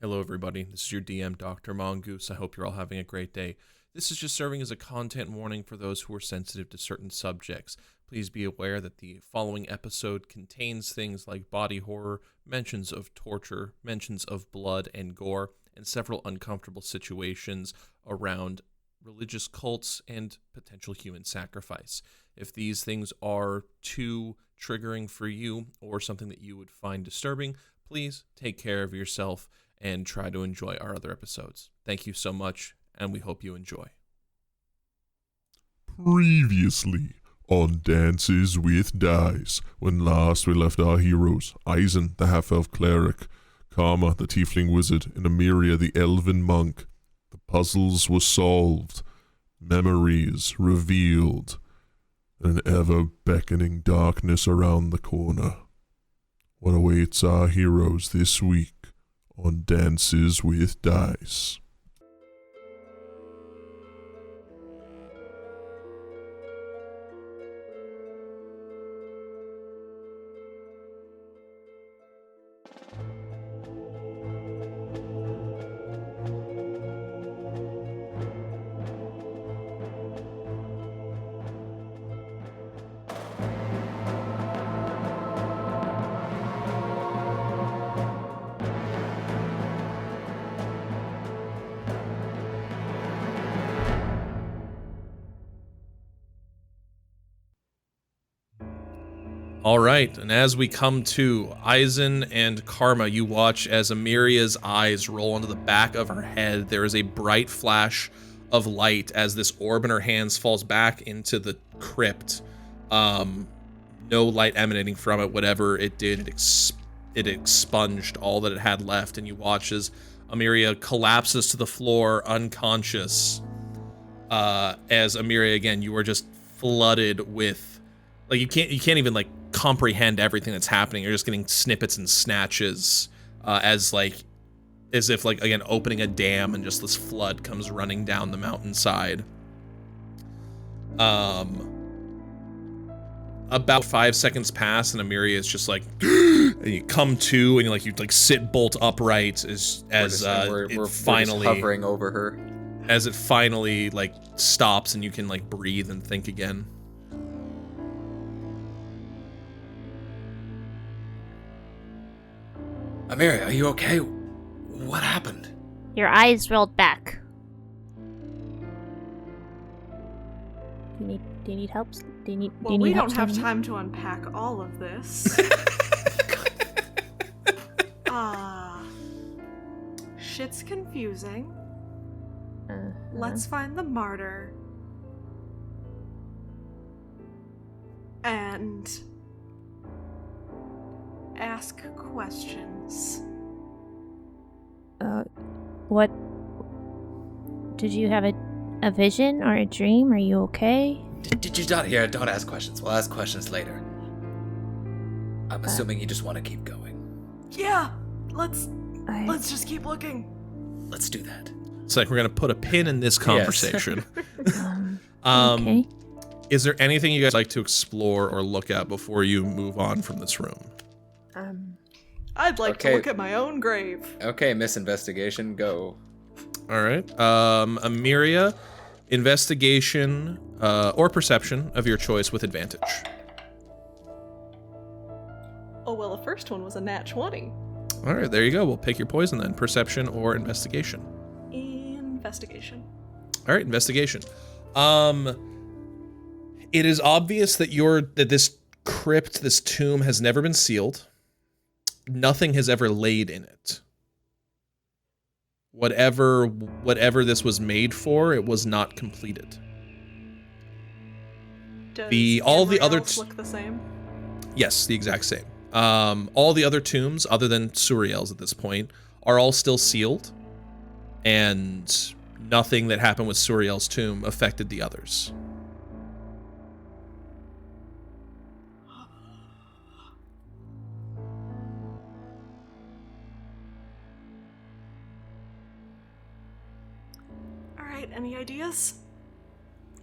Hello, everybody. This is your DM, Dr. Mongoose. I hope you're all having a great day. This is just serving as a content warning for those who are sensitive to certain subjects. Please be aware that the following episode contains things like body horror, mentions of torture, mentions of blood and gore, and several uncomfortable situations around religious cults and potential human sacrifice. If these things are too triggering for you or something that you would find disturbing, please take care of yourself and try to enjoy our other episodes. Thank you so much, and we hope you enjoy. Previously on Dances with Dice, when last we left our heroes, Eisen, the half-elf cleric, Karma, the tiefling wizard, and Amiria, the elven monk. The puzzles were solved, memories revealed, and an ever-beckoning darkness around the corner. What awaits our heroes this week on Dances with Dice? All right, and as we come to Eisen and Karma, you watch as Amiria's eyes roll into the back of her head. There is a bright flash of light as this orb in her hands falls back into the crypt. No light emanating from it. Whatever it did, it expunged all that it had left, and you watch as Amiria collapses to the floor, unconscious. As Amiria, again, you are just flooded with, like, you can't even like comprehend everything that's happening. You're just getting snippets and snatches, as if like, again, opening a dam and just this flood comes running down the mountainside. About 5 seconds pass and Amiria is just like, and you come to and you sit bolt upright as we're finally hovering over her. As it finally like stops and you can like breathe and think again. Amiria, are you okay? What happened? Your eyes rolled back. Do you need help? We don't have time to unpack all of this. Shit's confusing. Let's find the martyr. And ask questions. What? Did you have a vision or a dream? Are you okay? Did you not hear? Don't ask questions. We'll ask questions later. I'm assuming you just want to keep going. Yeah, let's just keep looking. Let's do that. It's like we're gonna put a pin in this conversation. Okay. Is there anything you guys like to explore or look at before you move on from this room? I'd like to look at my own grave. Okay, Miss Investigation, go. All right. Amiria, investigation or perception of your choice with advantage. Oh, well, the first one was a nat 20. All right, there you go. We'll pick your poison then. Perception or investigation. Investigation. All right, investigation. It is obvious that this crypt, this tomb, has never been sealed. Nothing has ever laid in it. Whatever this was made for, it was not completed. Does all the other look the same? Yes, the exact same. All the other tombs, other than Suriel's at this point, are all still sealed, and nothing that happened with Suriel's tomb affected the others. Any ideas?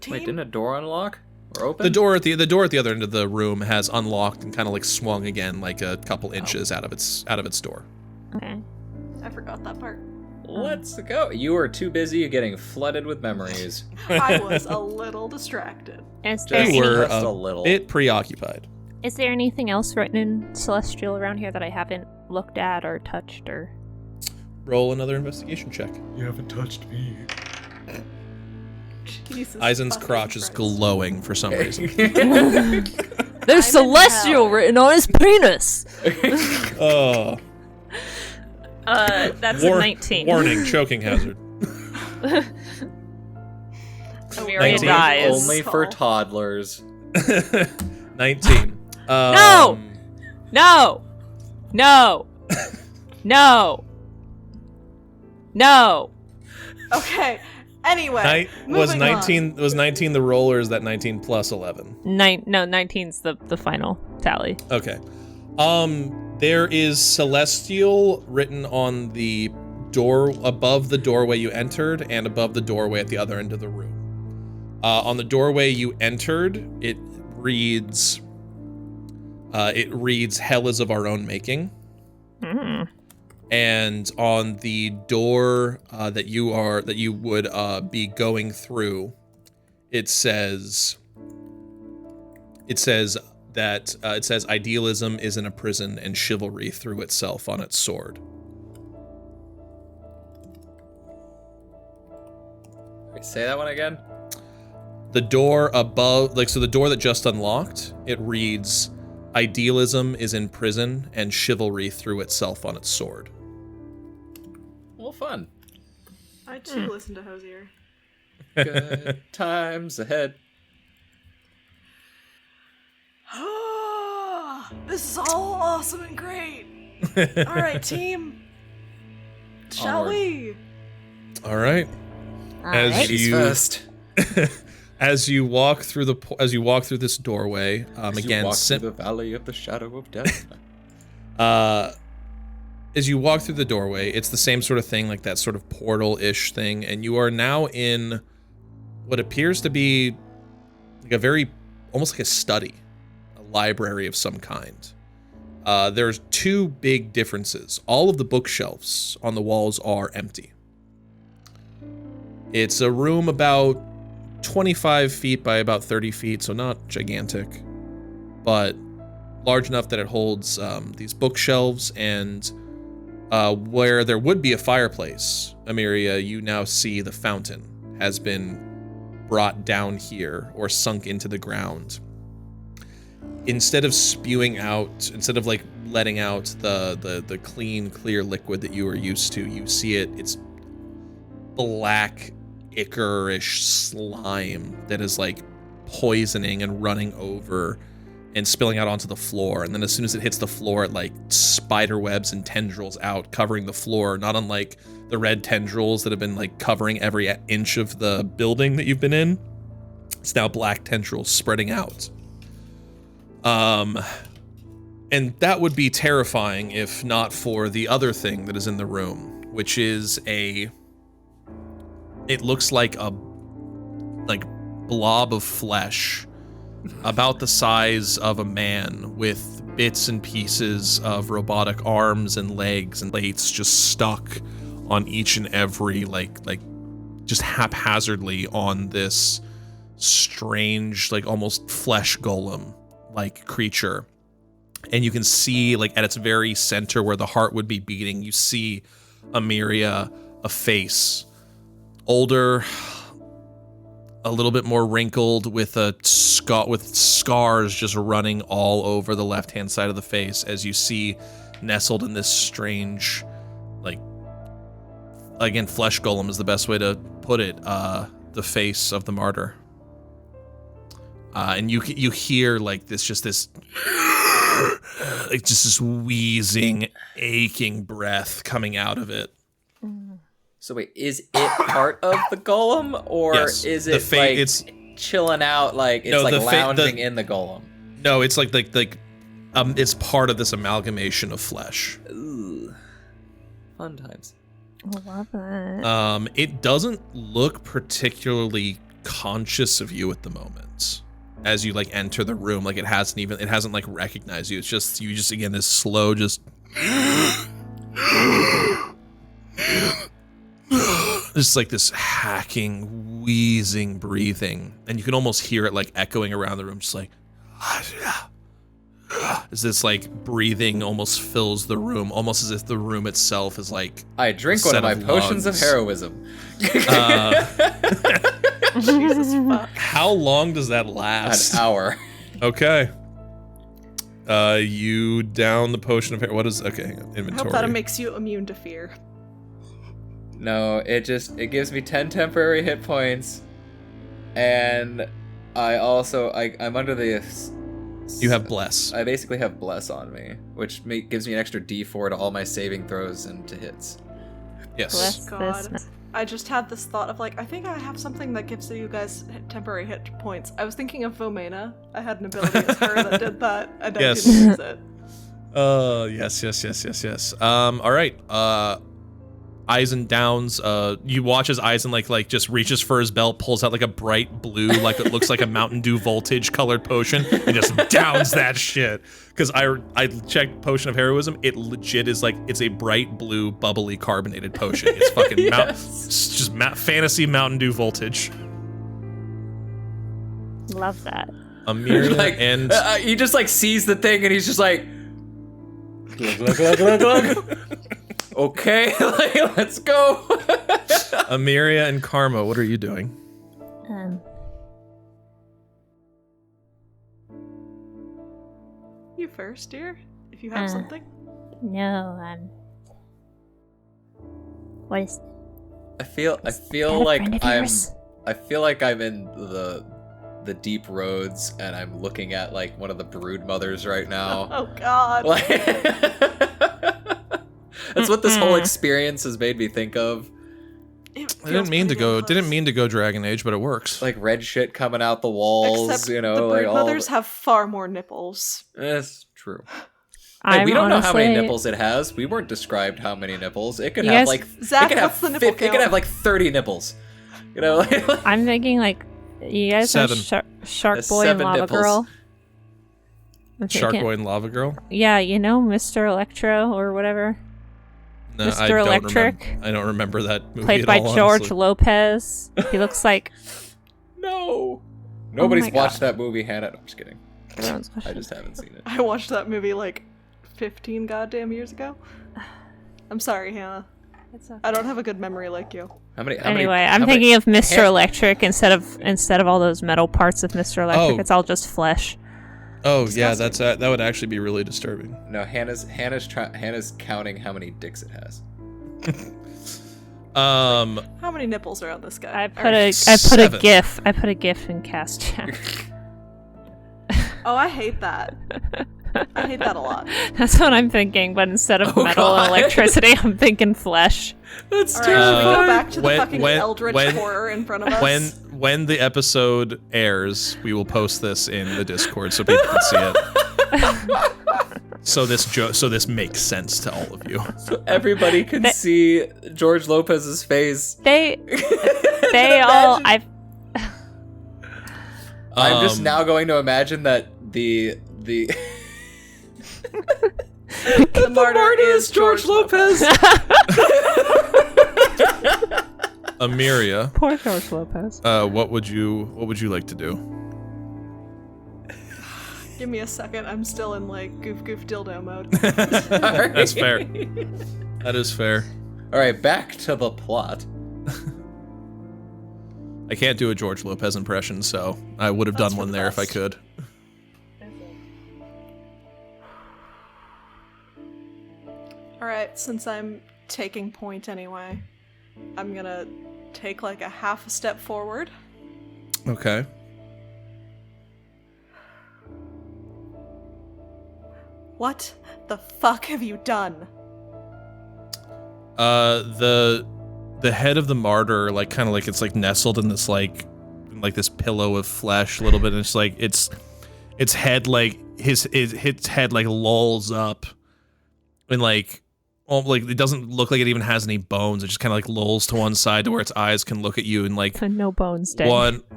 Team? Wait, didn't a door unlock? Or open? The door at the other end of the room has unlocked and kind of like swung again, like a couple inches out of its door. Okay. I forgot that part. Let's go. You were too busy getting flooded with memories. I was a little distracted. Is there, Just You were just a a little. bit preoccupied. is there anything else written in Celestial around here that I haven't looked at or touched or? Roll another investigation check. You haven't touched me. Jesus Eisen's fucking crotch is Christ. glowing for some reason. There's I'm in Celestial hell. written on his penis. Oh, That's a 19. warning, choking hazard. Amelia 19. dies. Only for toddlers. 19. No! No! No! No! No! Okay. Anyway, Was moving 19 was 19 the roll, or is that 19 plus 11? 19's the final tally. Okay. There is Celestial written on the door above the doorway you entered and above the doorway at the other end of the room. On the doorway you entered, it reads "Hell is of our own making." Mm. And on the door that you would be going through, it says idealism is in a prison and chivalry threw itself on its sword. Wait, say that one again. The door above, so the door that just unlocked, it reads, idealism is in prison and chivalry threw itself on its sword. Well, fun. I too listen to Hosier. Good times ahead. This is all awesome and great. All right, team. Shall Onward. we? All right. As Ladies you first. as you walk through this doorway, As you again, walk through the valley of the shadow of death. as you walk through the doorway, it's the same sort of thing, like that sort of portal-ish thing, and you are now in what appears to be like almost like a study, a library of some kind. There's two big differences. All of the bookshelves on the walls are empty. It's a room about 25 feet by about 30 feet, so not gigantic, but large enough that it holds these bookshelves, and where there would be a fireplace, Amiria, you now see the fountain has been brought down here or sunk into the ground. Instead of like letting out the clean, clear liquid that you are used to, you see it's black, ichor-ish slime that is like poisoning and running over and spilling out onto the floor. And then as soon as it hits the floor, it like spider webs and tendrils out, covering the floor, not unlike the red tendrils that have been like covering every inch of the building that you've been in. It's now black tendrils spreading out. And that would be terrifying if not for the other thing that is in the room, which is it looks like a blob of flesh about the size of a man, with bits and pieces of robotic arms and legs and plates just stuck on each and every like just haphazardly on this strange, like almost flesh golem like creature. And you can see, like, at its very center where the heart would be beating, you see Amiria, a face, older, a little bit more wrinkled, with scars just running all over the left-hand side of the face, as you see nestled in this strange, like, again, flesh golem is the best way to put it, the face of the martyr. And you hear, like, this like just this wheezing, aching breath coming out of it. So wait, is it part of the golem, or Yes, is the it like it's chilling out, like it's No, like the lounging in the golem? no, it's like it's part of this amalgamation of flesh. Ooh. Fun times. I love that. It doesn't look particularly conscious of you at the moment. As you like enter the room, like it hasn't like recognized you. It's just again this slow just just like this hacking, wheezing breathing, and you can almost hear it like echoing around the room, just like as this like breathing almost fills the room, almost as if the room itself is like I drink one of my potions of heroism. Jesus fuck. How long does that last? An hour. Okay. You down the potion of what is okay? I Inventory. hope that makes you immune to fear. No, it gives me 10 temporary hit points, and I'm under the. You have bless. I basically have bless on me, which gives me an extra D4 to all my saving throws and to hits. Yes. Bless God. this. I just had this thought of like, I think I have something that gives you guys temporary hit points. I was thinking of Vomena. I had an ability as her that did that, and Yes. I didn't use it. Yes. All right. Eisen downs. You watch as Eisen like just reaches for his belt, pulls out like a bright blue, like it looks like a Mountain Dew Voltage colored potion, and just downs that shit. Because I checked Potion of Heroism, it legit is like it's a bright blue, bubbly carbonated potion. It's fucking it's just fantasy Mountain Dew Voltage. Love that. Amelia Like, and he just like sees the thing and he's just like, glug, glug, glug, glug, glug. Okay, like, let's go. Amiria and Karma, what are you doing? You first, dear, if you have something. No, what is I feel that like a friend of yours? I feel like I'm in the deep roads and I'm looking at like one of the brood mothers right now. Oh God. Like, that's what this whole experience has made me think of. I didn't mean to go Dragon Age, but it works. Like red shit coming out the walls, Except you know, the like brood all. mothers have far more nipples. That's true. I'm Hey, we don't know how many honestly- nipples it has. We weren't described how many nipples. It could You have guys- like Zach, it could have what's the nipple it could count? have like 30 nipples. You know, like, I'm thinking like you guys know 7. Shark There's Boy and 7 Lava nipples. Girl. I'm Shark thinking- Boy and Lava Girl? Yeah, you know Mr. Electro or whatever. No, Mr. I don't Electric? I don't remember that movie Played at by all, George honestly. Lopez. He looks like no. Nobody's my God. watched that movie, Hannah. No, I'm just kidding. everyone's I question. just haven't seen it. I watched that movie like 15 goddamn years ago. I'm sorry, Hannah. I don't have a good memory like you. Anyway, I'm thinking of Mr. Electric instead of all those metal parts of Mr. Electric. Oh. It's all just flesh. Oh yeah, that's that would actually be really disturbing. No, Hannah's counting how many dicks it has. How many nipples are on this guy? I put Alright. a 7. GIF. I put a GIF in Cast Chat. Oh, I hate that. I hate that a lot. That's what I'm thinking, but instead of Oh, metal God. and electricity, I'm thinking flesh. That's Alright, should we go back to the when- fucking when- eldritch when- horror in front of us? When the episode airs, we will post this in the Discord so people can see it. So this makes sense to all of you. Everybody can see George Lopez's face. They all. Imagine- I'm just Um, now going to imagine that the the martyr is George Lopez. Amiria, Poor George Lopez. what would you like to do? Give me a second. I'm still in like goof dildo mode. That's fair. That is fair. All right, back to the plot. I can't do a George Lopez impression, so I would have That's done for one the there if I best. could. Alright, since I'm taking point anyway, I'm gonna take like a half a step forward. Okay. What the fuck have you done? The head of the martyr, like kind of like it's like nestled in this like this pillow of flesh a little bit, and it's like its head like his head like lolls up, and like it doesn't look like it even has any bones. It just kind of like lolls to one side to where its eyes can look at you, and like No bones day.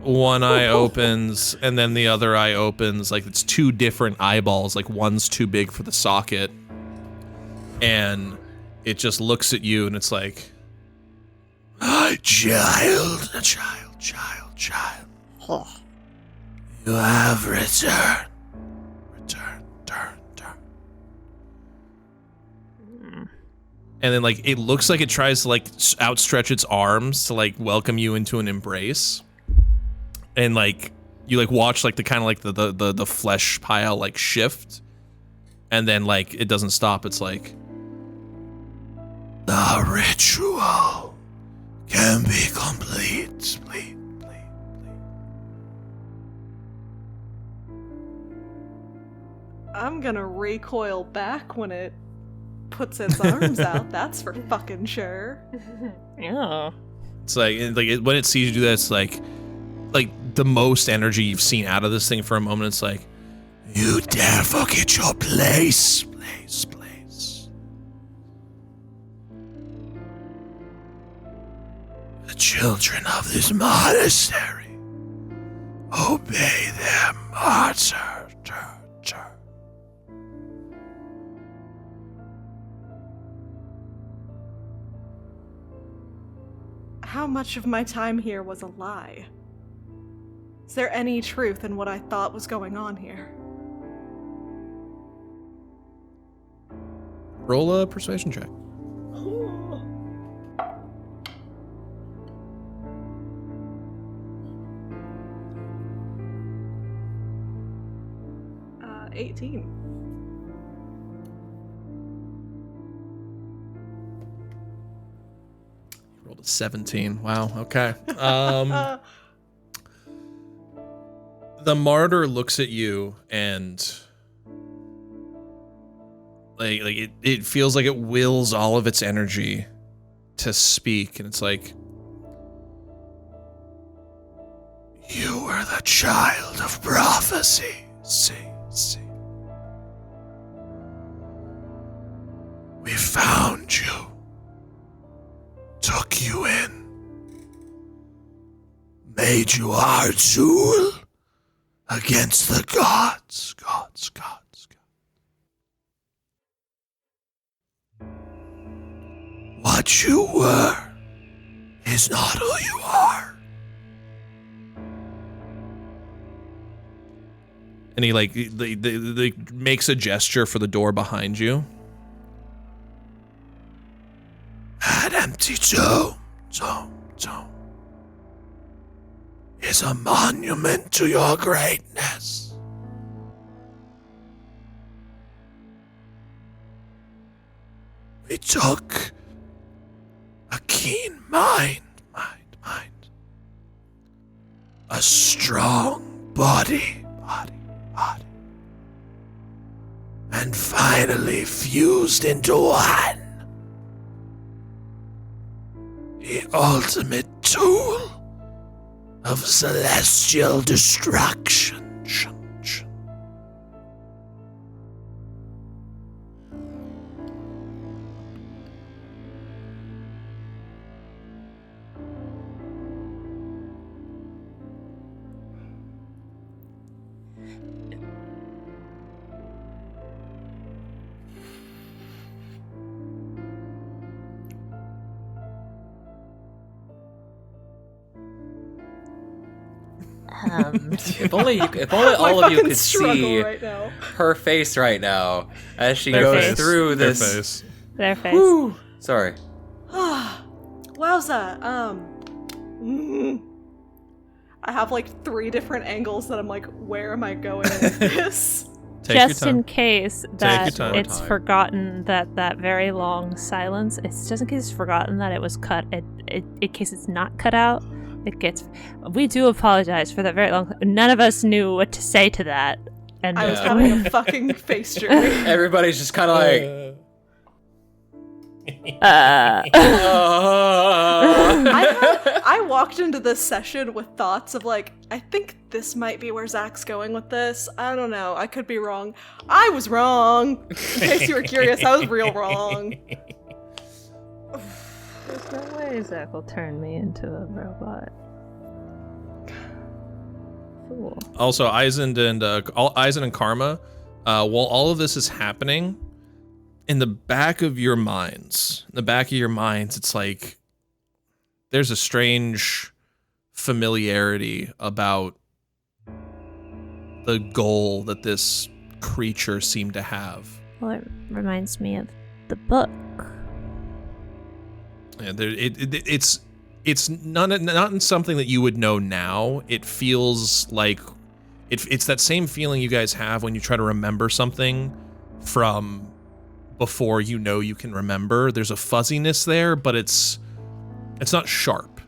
one eye opens and then the other eye opens, like it's two different eyeballs, like one's too big for the socket, and it just looks at you and it's like, Child. You have returned. Return. And then like it looks like it tries to like outstretch its arms to like welcome you into an embrace. And like you like watch like the kind of like the flesh pile like shift. And then like it doesn't stop. It's like The ritual can be complete. Please. I'm gonna recoil back when it puts its arms out. That's for fucking sure. Yeah. it's like when it sees you do that, it's like the most energy you've seen out of this thing for a moment. It's like, You dare forget your place. Place. The children of this monastery obey their martyr. How much of my time here was a lie? Is there any truth in what I thought was going on here? roll a persuasion check. 18. You rolled a 17. Wow. Okay. The martyr looks at you and like it feels like it wills all of its energy to speak, and it's like, You were the child of prophecy. See. We found you. Took you in. Made you our tool against the gods. What you were is not who you are. and he like they makes a gesture for the door behind you. That empty tomb is a monument to your greatness. We took a keen mind, a strong body, and finally fused into one. The ultimate tool of celestial destruction. If only all of you could see right now. her face right now as she Their goes face. through Their this. face. Their face. Whew. Sorry. Wowza. I have like 3 different angles that I'm like, where am I going with this? Take Just your time. in case your that time. it's forgotten that very long silence. It's just in case it's forgotten that it was cut. In case it's not cut out, it gets. We do apologize for that very long. None of us knew what to say to that, and I was having a fucking face journey. Everybody's just kind of like. I walked into this session with thoughts of like, I think this might be where Zach's going with this. I don't know. I could be wrong. I was wrong. In case you were curious, I was real wrong. There's no way Zach will turn me into a robot. Fool. Also, Eisen and Karma, while all of this is happening, in the back of your minds, it's like there's a strange familiarity about the goal that this creature seemed to have. Well, it reminds me of the book. Yeah, it's not in something that you would know now. It feels like it's that same feeling you guys have when you try to remember something from before you know you can remember. There's a fuzziness there, but it's not sharp.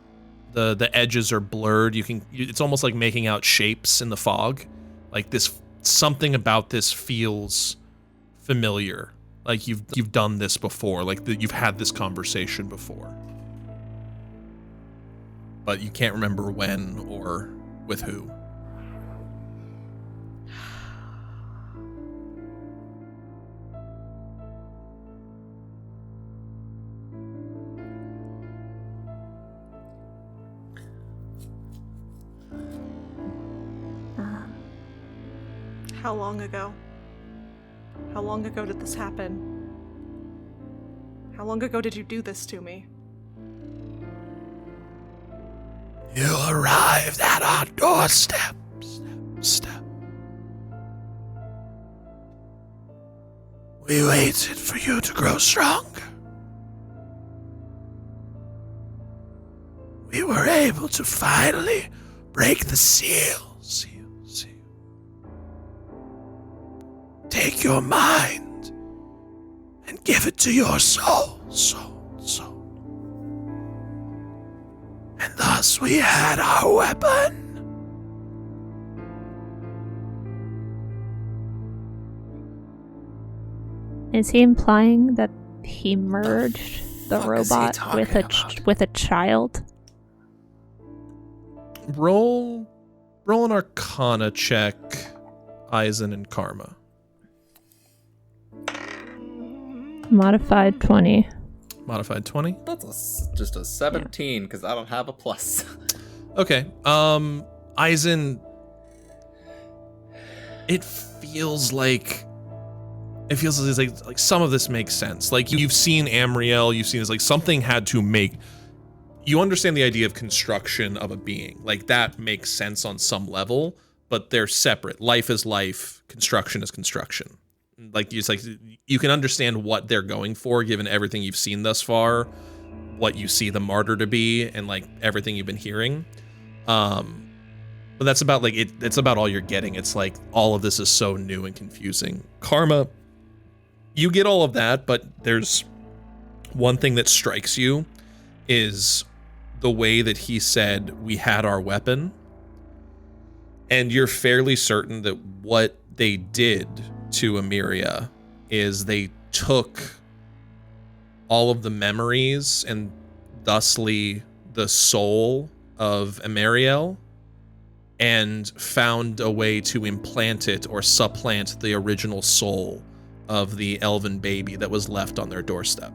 The edges are blurred. It's almost like making out shapes in the fog. Like this, something about this feels familiar. Like you've done this before. Like you've had this conversation before, but you can't remember when or with who. How long ago? How long ago did this happen? How long ago did you do this to me? You arrived at our doorstep. Step. We waited for you to grow stronger. We were able to finally break the seal. Take your mind and give it to your soul. And thus we had our weapon. Is he implying that he merged the fuck is he robot talking about? with a child? Roll an Arcana check, Eisen and Karma. Modified 20. Modified 20. That's just a 17 because I don't have a plus. Okay. Eisen, it feels like some of this makes sense. Like you've seen Amriel, you've seen this, like something had to make you understand the idea of construction of a being. Like that makes sense on some level, but they're separate. Life is life, construction is construction. Like you can understand what they're going for given everything you've seen thus far, what you see the martyr to be, and like everything you've been hearing. But that's about like it's about all you're getting. It's like all of this is so new and confusing. Karma, you get all of that, but there's one thing that strikes you is the way that he said we had our weapon. And you're fairly certain that what they did to Emeria is they took all of the memories and thusly the soul of Emeriel and found a way to implant it or supplant the original soul of the elven baby that was left on their doorstep.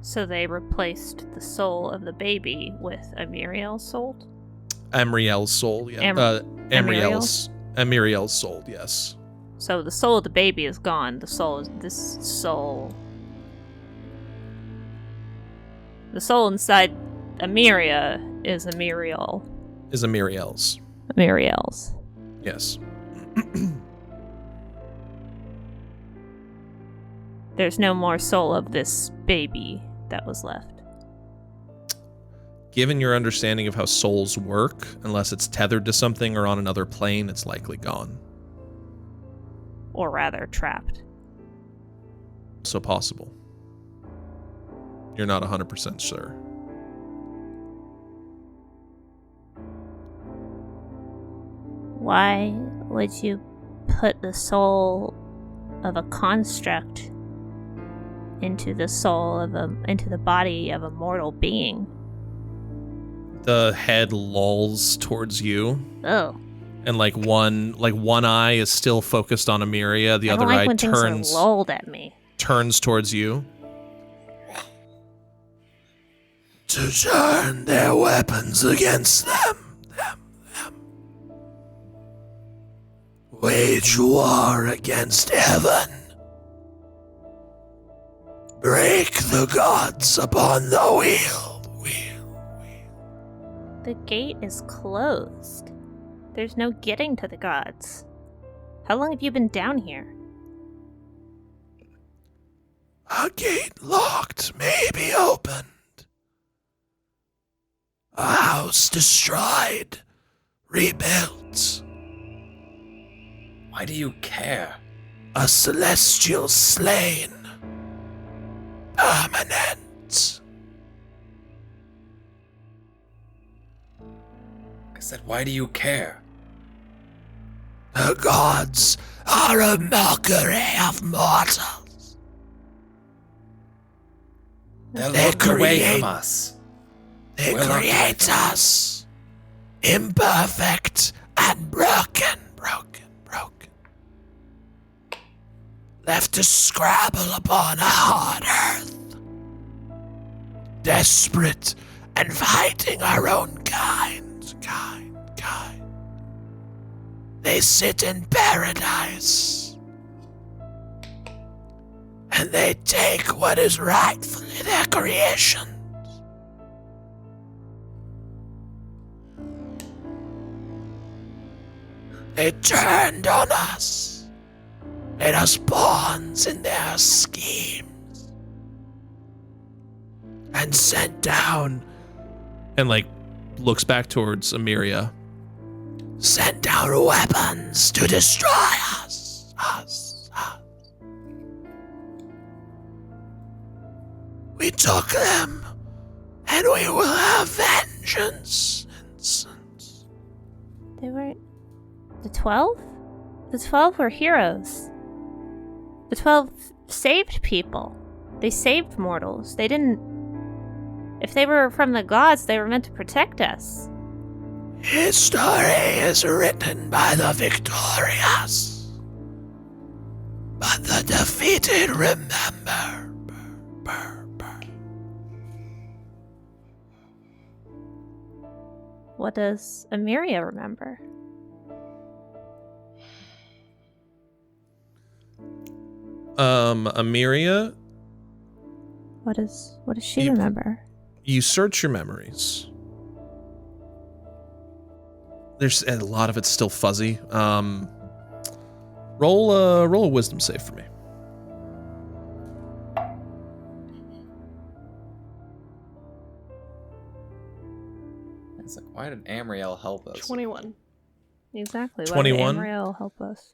So they replaced the soul of the baby with Emeriel's soul? Emriel's soul, yeah. Emeriel's soul, yes. So the soul of the baby is gone. The soul inside Emeria is Emeriel. Is Emeriel's. Emeriel's. Yes. There's no more soul of this baby that was left. Given your understanding of how souls work, unless it's tethered to something or on another plane, it's likely gone. Or rather, trapped. So possible. You're not 100% sure. Why would you put the soul of a construct into the body of a mortal being? The head lolls towards you, Oh. and like one eye is still focused on Emeria, the I other don't like eye when things are lulled at me. turns towards you. To turn their weapons against them. Wage war against heaven. Break the gods upon the wheel. The gate is closed. There's no getting to the gods. How long have you been down here? A gate locked may be opened. A house destroyed, rebuilt. Why do you care? A celestial slain. Permanent. I said, why do you care? The gods are a mockery of mortals. They'll They look away create- from us. They We'll not create do it. us. Imperfect and broken. Left to scrabble upon a hard earth. Desperate and fighting our own kind. They sit in paradise. And they take what is rightfully their creation. They turned on us, made us pawns in their schemes, and sent down, And like looks back towards Emiria. sent down weapons to destroy us. We took them, and we will have vengeance. They weren't. The 12? The 12 were heroes. The 12 saved people. They saved mortals. They didn't. If they were from the gods, they were meant to protect us. History is written by the victorious, but the defeated remember. What does Emiria remember? Emiria, What does she You- remember? you search your memories. There's a lot of it's still fuzzy. Roll a wisdom save for me. It's like, why did Amriel help us? 21. Exactly. 21? Why did Amriel help us?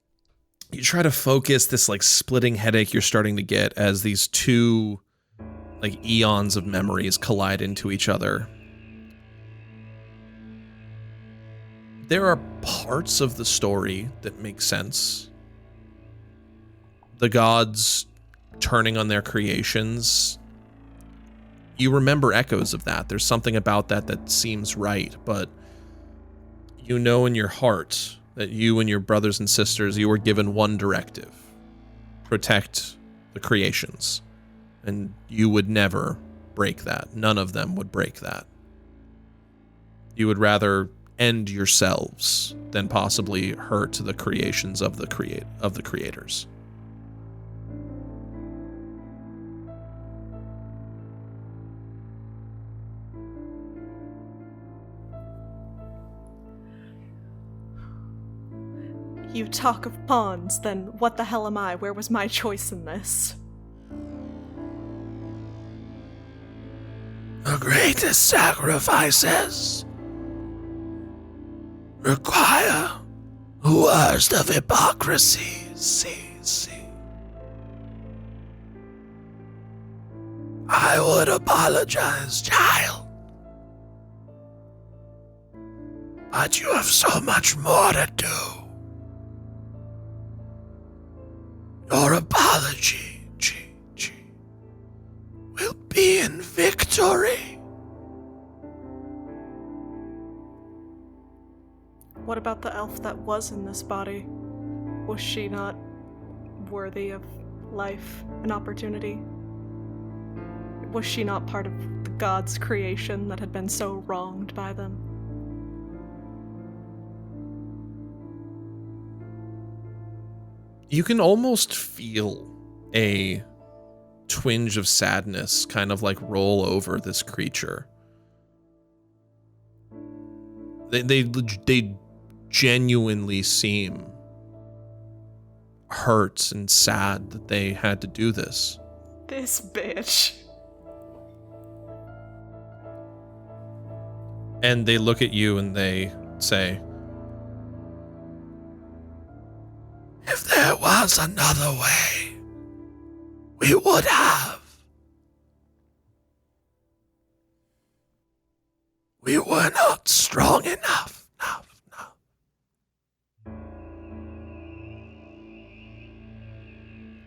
You try to focus this like splitting headache you're starting to get as these two like eons of memories collide into each other. There are parts of the story that make sense. The gods turning on their creations. You remember echoes of that. There's something about that that seems right, but you know in your heart that you and your brothers and sisters, you were given one directive. Protect the creations. And you would never break that. None of them would break that. You would rather end yourselves than possibly hurt the creations of the creators. You talk of pawns, then what the hell am I? Where was my choice in this? The greatest sacrifices require the worst of hypocrisy. See. I would apologize, child. But you have so much more to do. Your apology, will be in victory. What about the elf that was in this body? Was she not worthy of life and opportunity? Was she not part of the gods' creation that had been so wronged by them? You can almost feel a twinge of sadness kind of like roll over this creature. They genuinely seem hurt and sad that they had to do this. This bitch. And they look at you and they say, If there was another way, we would have. We were not strong enough.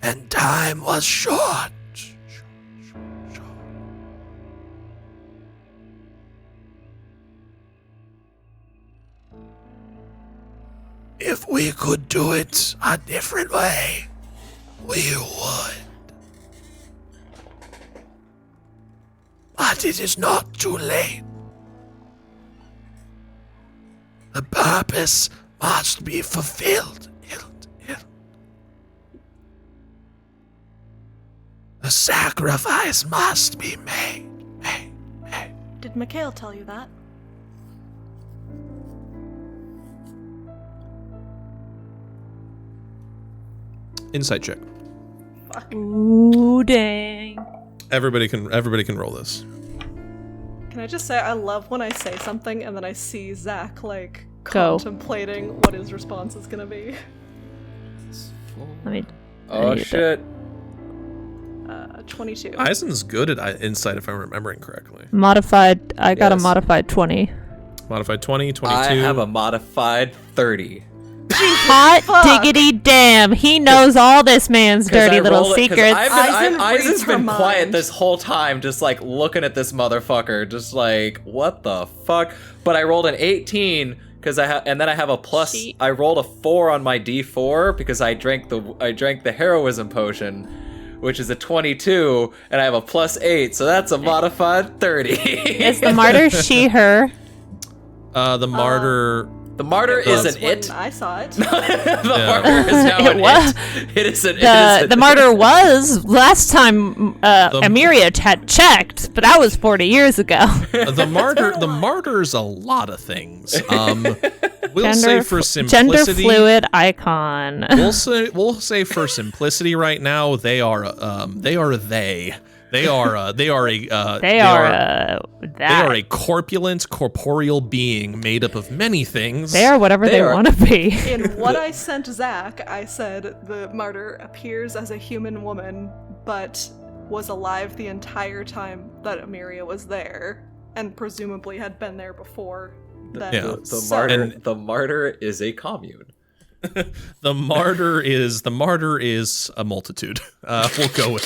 And time was short. If we could do it a different way, we would. But it is not too late. The purpose must be fulfilled. The sacrifice must be made. Did Mikhail tell you that? insight check. Fuck. Ooh, dang. Everybody can roll this. Can I just say, I love when I say something and then I see Zach, like, Go. contemplating what his response is gonna be. Let me. Oh shit. 22. Eisen's good at insight if I'm remembering correctly. Modified. I got a Yes. modified 20. Modified 20, 22. I have a modified 30. Hot diggity damn. He knows all this man's 'Cause I dirty little rolled it- 'cause secrets. Eisen's reads her been quiet mind. this whole time, just like looking at this motherfucker, just like, what the fuck? But I rolled an 18 because and then I have a plus. She- I rolled a 4 on my D4 because I drank the heroism potion, which is a 22, and I have a plus 8, so that's a modified 30. Is the martyr she, her? The martyr. The martyr is an When it. I saw it. The martyr is now It an was. it. It is an The martyr was last time Emiria had checked, but that was 40 years ago. The martyr's a lot of things. We'll say for Gender simplicity. fluid icon. We'll say for simplicity right now, they are they. They are a corpulent, corporeal being made up of many things. They are whatever they are- want to be. In what I sent Zach, I said the martyr appears as a human woman, but was alive the entire time that Emiria was there, and presumably had been there before. Then. Yeah. The martyr is a commune. The martyr is a multitude. We'll go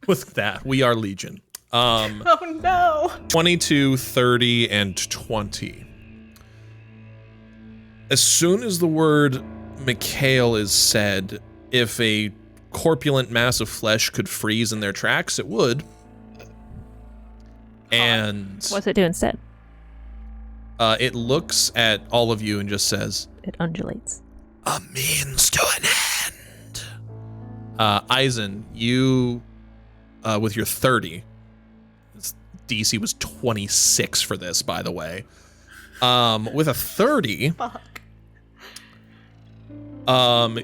with that. We are legion. Oh no! 22, 30, and 20. As soon as the word Mikhail is said, if a corpulent mass of flesh could freeze in their tracks, it would. And What's it do instead? it looks at all of you and just says, It undulates. A means to an end. Eisen, you, with your 30, DC was 26 for this, by the way. With a 30, Fuck.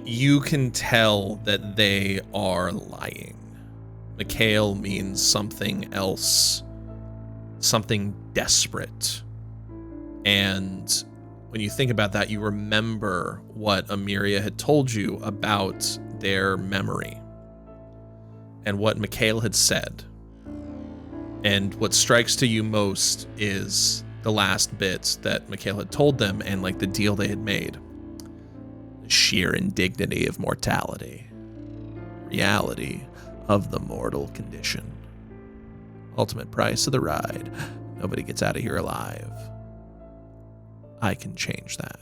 you can tell that they are lying. Mikhail means something else, something desperate. And when you think about that, you remember what Emiria had told you about their memory and what Mikhail had said. And what strikes to you most is the last bit that Mikhail had told them and like the deal they had made. The sheer indignity of mortality. Reality of the mortal condition. Ultimate price of the ride. Nobody gets out of here alive. I can change that.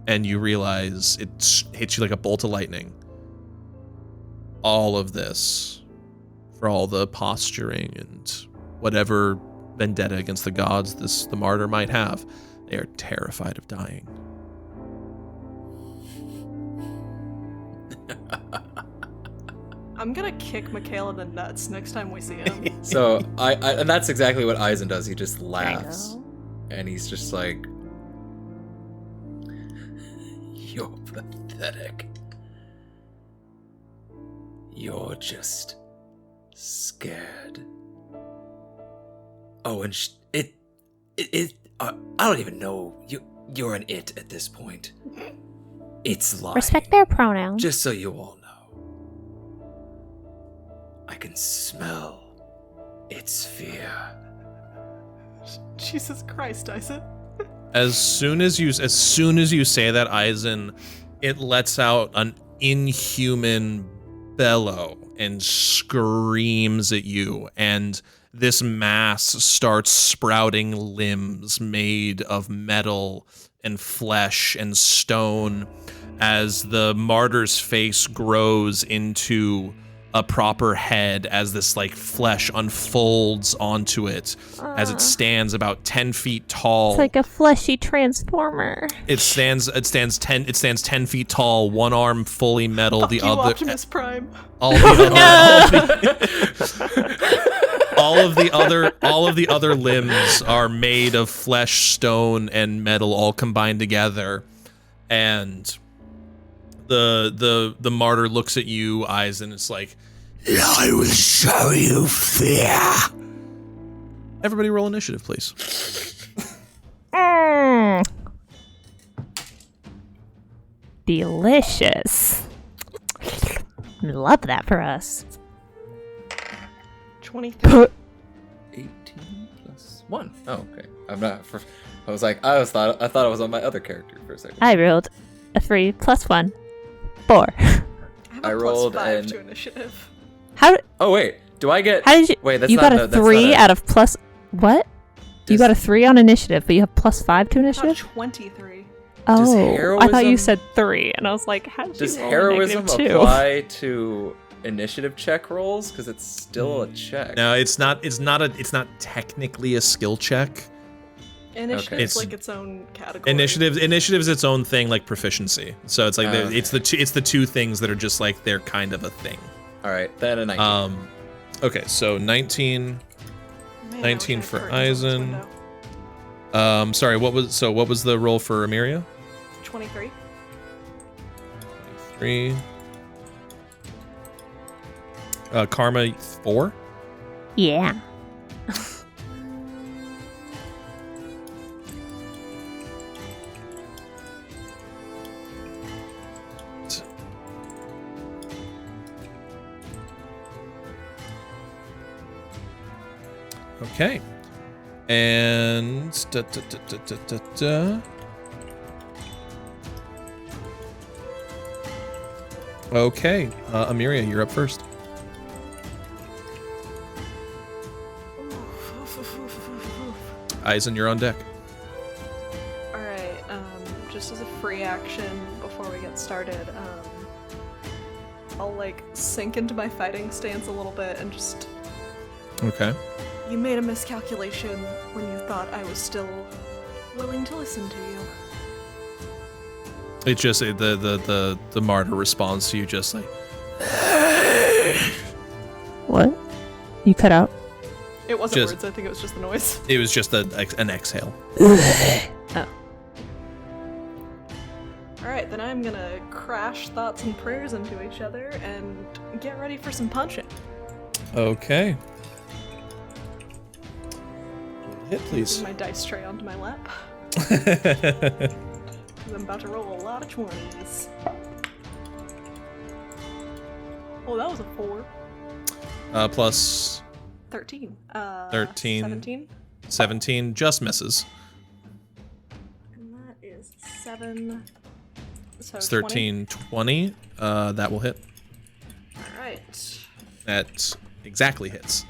And you realize it hits you like a bolt of lightning. All of this, for all the posturing and whatever vendetta against the gods the martyr might have, they are terrified of dying. I'm gonna kick Mikhail in the nuts next time we see him. So I and that's exactly what Eisen does. He just laughs, and he's just like, "You're pathetic. You're just scared." Oh, and I don't even know. You're an it at this point. It's lying. Respect their pronouns. Just so you all know. I can smell its fear. Jesus Christ, Eisen. As soon as you say that, Eisen, it lets out an inhuman bellow and screams at you, and this mass starts sprouting limbs made of metal and flesh and stone as the martyr's face grows into a proper head, as this like flesh unfolds onto it as it stands about 10 feet tall. It's like a fleshy transformer. It stands 10 feet tall, one arm fully metal, Fuck the you, other Optimus Prime. all of the other limbs are made of flesh, stone, and metal, all combined together. And the martyr looks at you, Eisen, it's like, I will show you fear. everybody roll initiative, please. Delicious. Love that for us. 23. 18 plus 1. Oh, okay. I'm not. I thought I was on my other character for a second. I rolled a 3 plus 1. 4. I have a I rolled plus 5 an- to initiative. Oh wait, do I get? How did you? Wait, that's you not got a 3 out of plus. What? You got a 3 on initiative, but you have plus 5 to Got initiative. 23. Does Oh, I thought you heroism- said 3, and I was like, how did Does you roll a heroism -2? apply to initiative check rolls? Because it's still a check. No, it's not technically a skill check. Initiative's It's- like its own category. Initiative's its own thing, like proficiency. So it's like Okay. it's the two things that are just like they're kind of a thing. All right, then a 19. Okay, so 19. Man, 19 I wish I for had curtains on this Eisen. window. Sorry, what was the roll for Amiria? 23. 3. Karma 4. Yeah. Okay. And Okay, Amiria, you're up first. Eisen, you're on deck. Alright, just as a free action before we get started, I'll like sink into my fighting stance a little bit and just. Okay. You made a miscalculation when you thought I was still willing to listen to you. It's just the martyr responds to you just like, What? You cut out. It wasn't Just- words, I think it was just the noise. it was just an exhale. Alright, then I'm gonna crash thoughts and prayers into each other and get ready for some punching. Okay. Hit, please. My dice tray onto my lap. I'm about to roll a lot of 20s. Oh, that was a 4. Plus 13. 13. 17. 17 just misses. And that is 7. So It's 13, 20. That will hit. Alright. That exactly hits.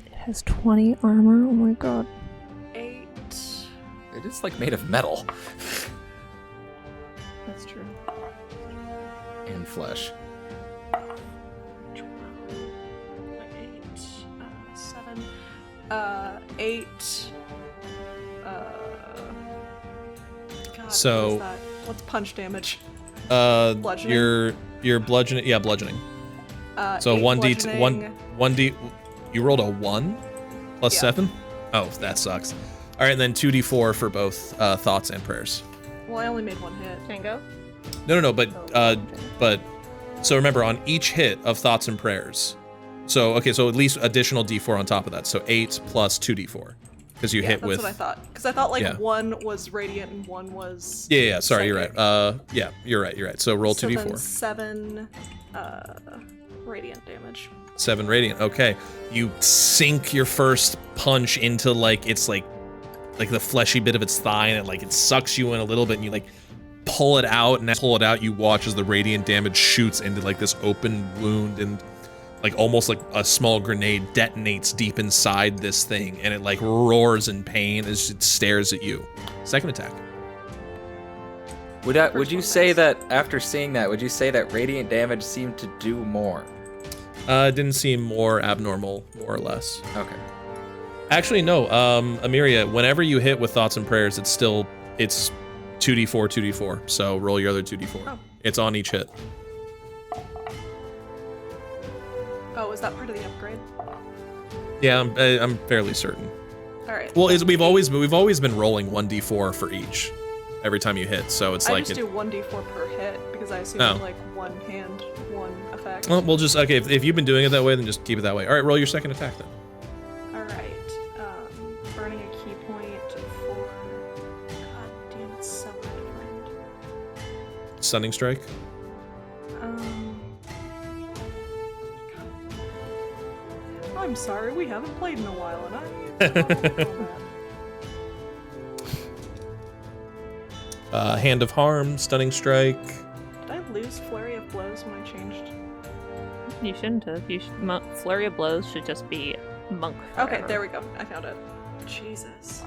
It has 20 armor. Oh my god. 8. It is like made of metal That's true. and flesh. 8. 7. 8. God, So- what is that? What's punch damage? Bludgeoning? Your bludgeoning. Yeah, bludgeoning. So 8 bludgeoning. 1d. You rolled a 1 plus Yeah. 7. Oh, that sucks. All right, and then 2d4 for both thoughts and prayers. Well, I only made 1 hit. Tango? No, but so remember on each hit of thoughts and prayers. So okay, so at least additional d4 on top of that. So 8 plus 2d4 because you Yeah, hit that's with. what I thought. Because I thought like Yeah. 1 was radiant and 1 was. Yeah. Sorry, you're psychic. right. Yeah, you're right. So roll So 2d4. then 7 radiant damage. 7 radiant. Okay, you sink your first punch into like the fleshy bit of its thigh, and it sucks you in a little bit, and you like pull it out, and as you pull it out, you watch as the radiant damage shoots into like this open wound, and like almost like a small grenade detonates deep inside this thing, and it like roars in pain as it stares at you. Second attack. Would you say that after seeing that, would you say that radiant damage seemed to do more? It didn't seem more abnormal, more or less. Okay. Actually, no. Amiria, whenever you hit with thoughts and prayers, it's 2d4. So roll your other 2d4. Oh. It's on each hit. Oh, is that part of the upgrade? Yeah, I'm fairly certain. All right. Well, we've always been rolling 1d4 for each every time you hit. So it's I like just do 1d4 per hit because I assume Oh. like 1 hand, 1 effect. Well, we'll just okay. If you've been doing it that way, then just keep it that way. All right, roll your second attack then. All right. Burning a key point for. God damn, it's so hard to find. Stunning strike. I'm sorry, we haven't played in a while, and I. Hand of harm. Stunning strike. Did I lose flurry of blows when I changed? You shouldn't have. Flurry of blows should just be monk. Okay, forever. there we go. I found it. Jesus.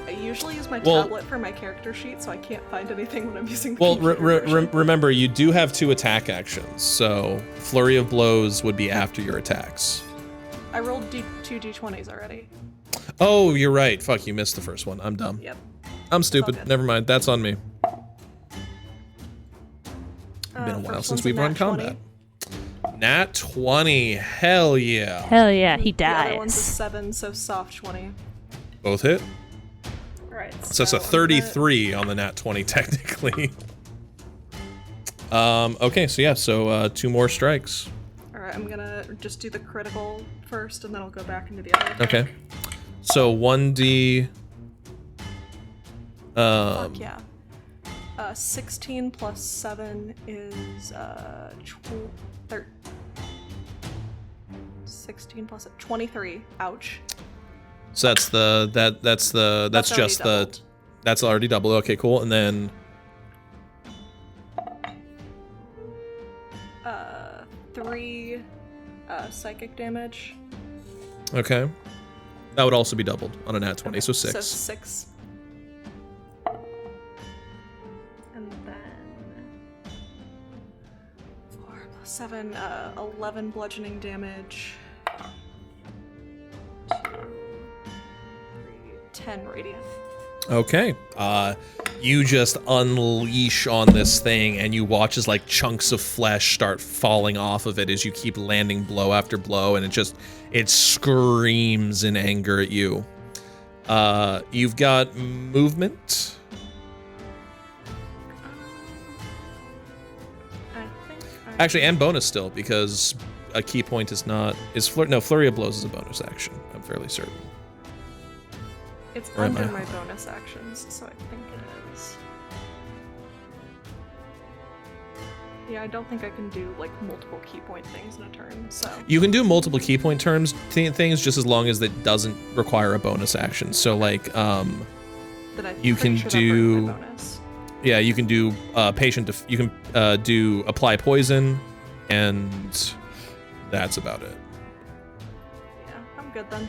I usually use my Well- tablet for my character sheet, so I can't find anything when I'm using the Well, computer version. remember, you do have 2 attack actions, so flurry of blows would be after your attacks. I rolled 2 d20s already. Oh, you're right. Fuck, you missed the first one. I'm dumb. Yep. I'm stupid. good. Never mind. That's on me. Been a while First since one's a we've run nat 20. combat. Nat 20. Hell yeah. Hell yeah, he The other one's a dies. 7, so soft 20. Both hit. Alright. So it's a 33 on the nat 20 technically. Okay, so yeah, so 2 more strikes. Alright, I'm gonna just do the critical first, and then I'll go back into the other attack. Okay. So 1d. Fuck yeah. 16 plus 7 is 16 plus 23. Ouch. So that's that's already just doubled. that's already double. Okay, cool. And then 3 psychic damage. okay. That would also be doubled on a nat 20, so 6. So 6. And then 4 plus 7, 11 bludgeoning damage. 2, 3, 10 radiant. Okay. You just unleash on this thing, and you watch as like chunks of flesh start falling off of it as you keep landing blow after blow, and it screams in anger at you. You've got movement. I think Actually, and bonus still, because a key point is Flurry of Blows is a bonus action. I'm fairly certain. it's or am under I- my bonus actions, so I think it is. Yeah, I don't think I can do like multiple key point things in a turn, so. You can do multiple key point things just as long as it doesn't require a bonus action. So like, Then I'm you pretty can sure that hurt do- my bonus. yeah, you can do you can do apply poison, and that's about it. Yeah, I'm good then.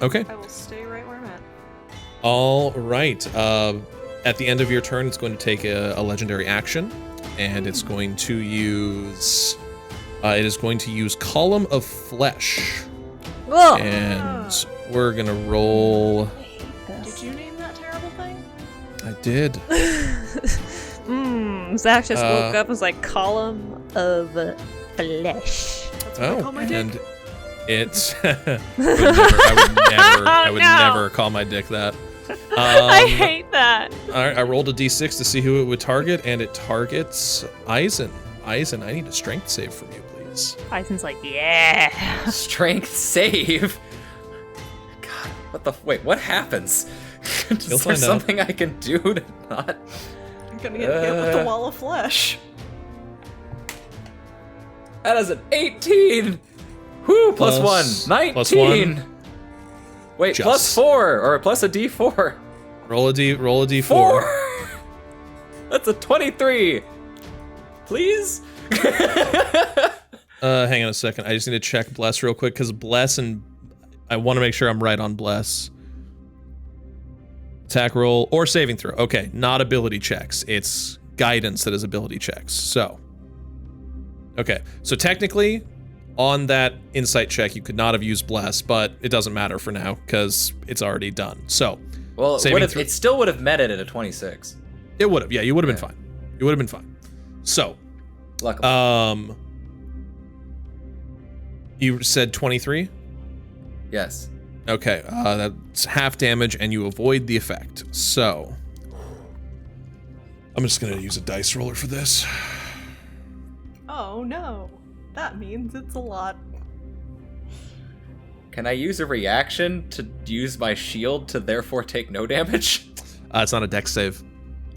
Okay. I will stay right where I'm at. All right. At the end of your turn, it's going to take a legendary action, and it's going to use. It is going to use Column of Flesh, Ugh. and we're gonna roll. Did you name that terrible thing? I did. Zach just woke up and was like, column of flesh. That's what I call my dick. And it's I would never call my dick that. I hate that. I rolled a d6 to see who it would target, and it targets Eisen. Eisen, I need a strength save from you, please. Eisen's like, yeah. Strength save. God, wait, what happens? You'll Is there find out. something I can do to not? I'm gonna get hit with the wall of flesh. That is an 18. Whoo, plus Plus- 1. 19. plus 1. Wait, Just. plus 4 or plus a D4. Roll a d4. 4. That's a 23. Please. Hang on a second. I just need to check Bless real quick because Bless and I want to make sure I'm right on Bless. Attack roll or saving throw. Okay, not ability checks. It's guidance that is ability checks. So, okay. So technically, on that insight check, you could not have used Bless, but it doesn't matter for now because it's already done. So, Well, saving it still would have met it at a 26. it would have. Yeah, you would have been fine. You would have been fine. So, Luckily. you said 23? Yes. Okay, that's half damage, and you avoid the effect. So, I'm just gonna use a dice roller for this. Oh no. That means it's a lot. Can I use a reaction to use my shield to therefore take no damage? It's not a dex save.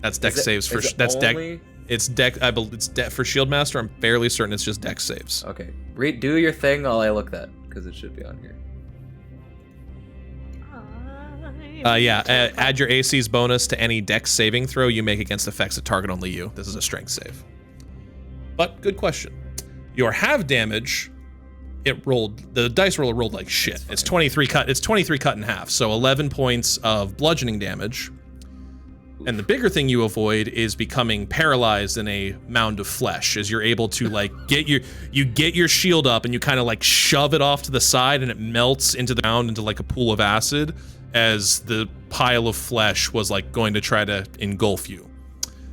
That's dex saves for that's only... deck. It's deck. I believe it's deck for shield master. I'm fairly certain it's just dex saves. Okay. Do your thing while I look that, because it should be on here. Add your AC's bonus to any dex saving throw you make against effects that target only you. This is a strength save. But good question. Your half damage, the dice roller rolled like shit. It's 23 cut. It's 23 cut in half. So 11 points of bludgeoning damage. And the bigger thing you avoid is becoming paralyzed in a mound of flesh, as you're able to like get your shield up and you kind of like shove it off to the side and it melts into the ground into like a pool of acid as the pile of flesh was like going to try to engulf you.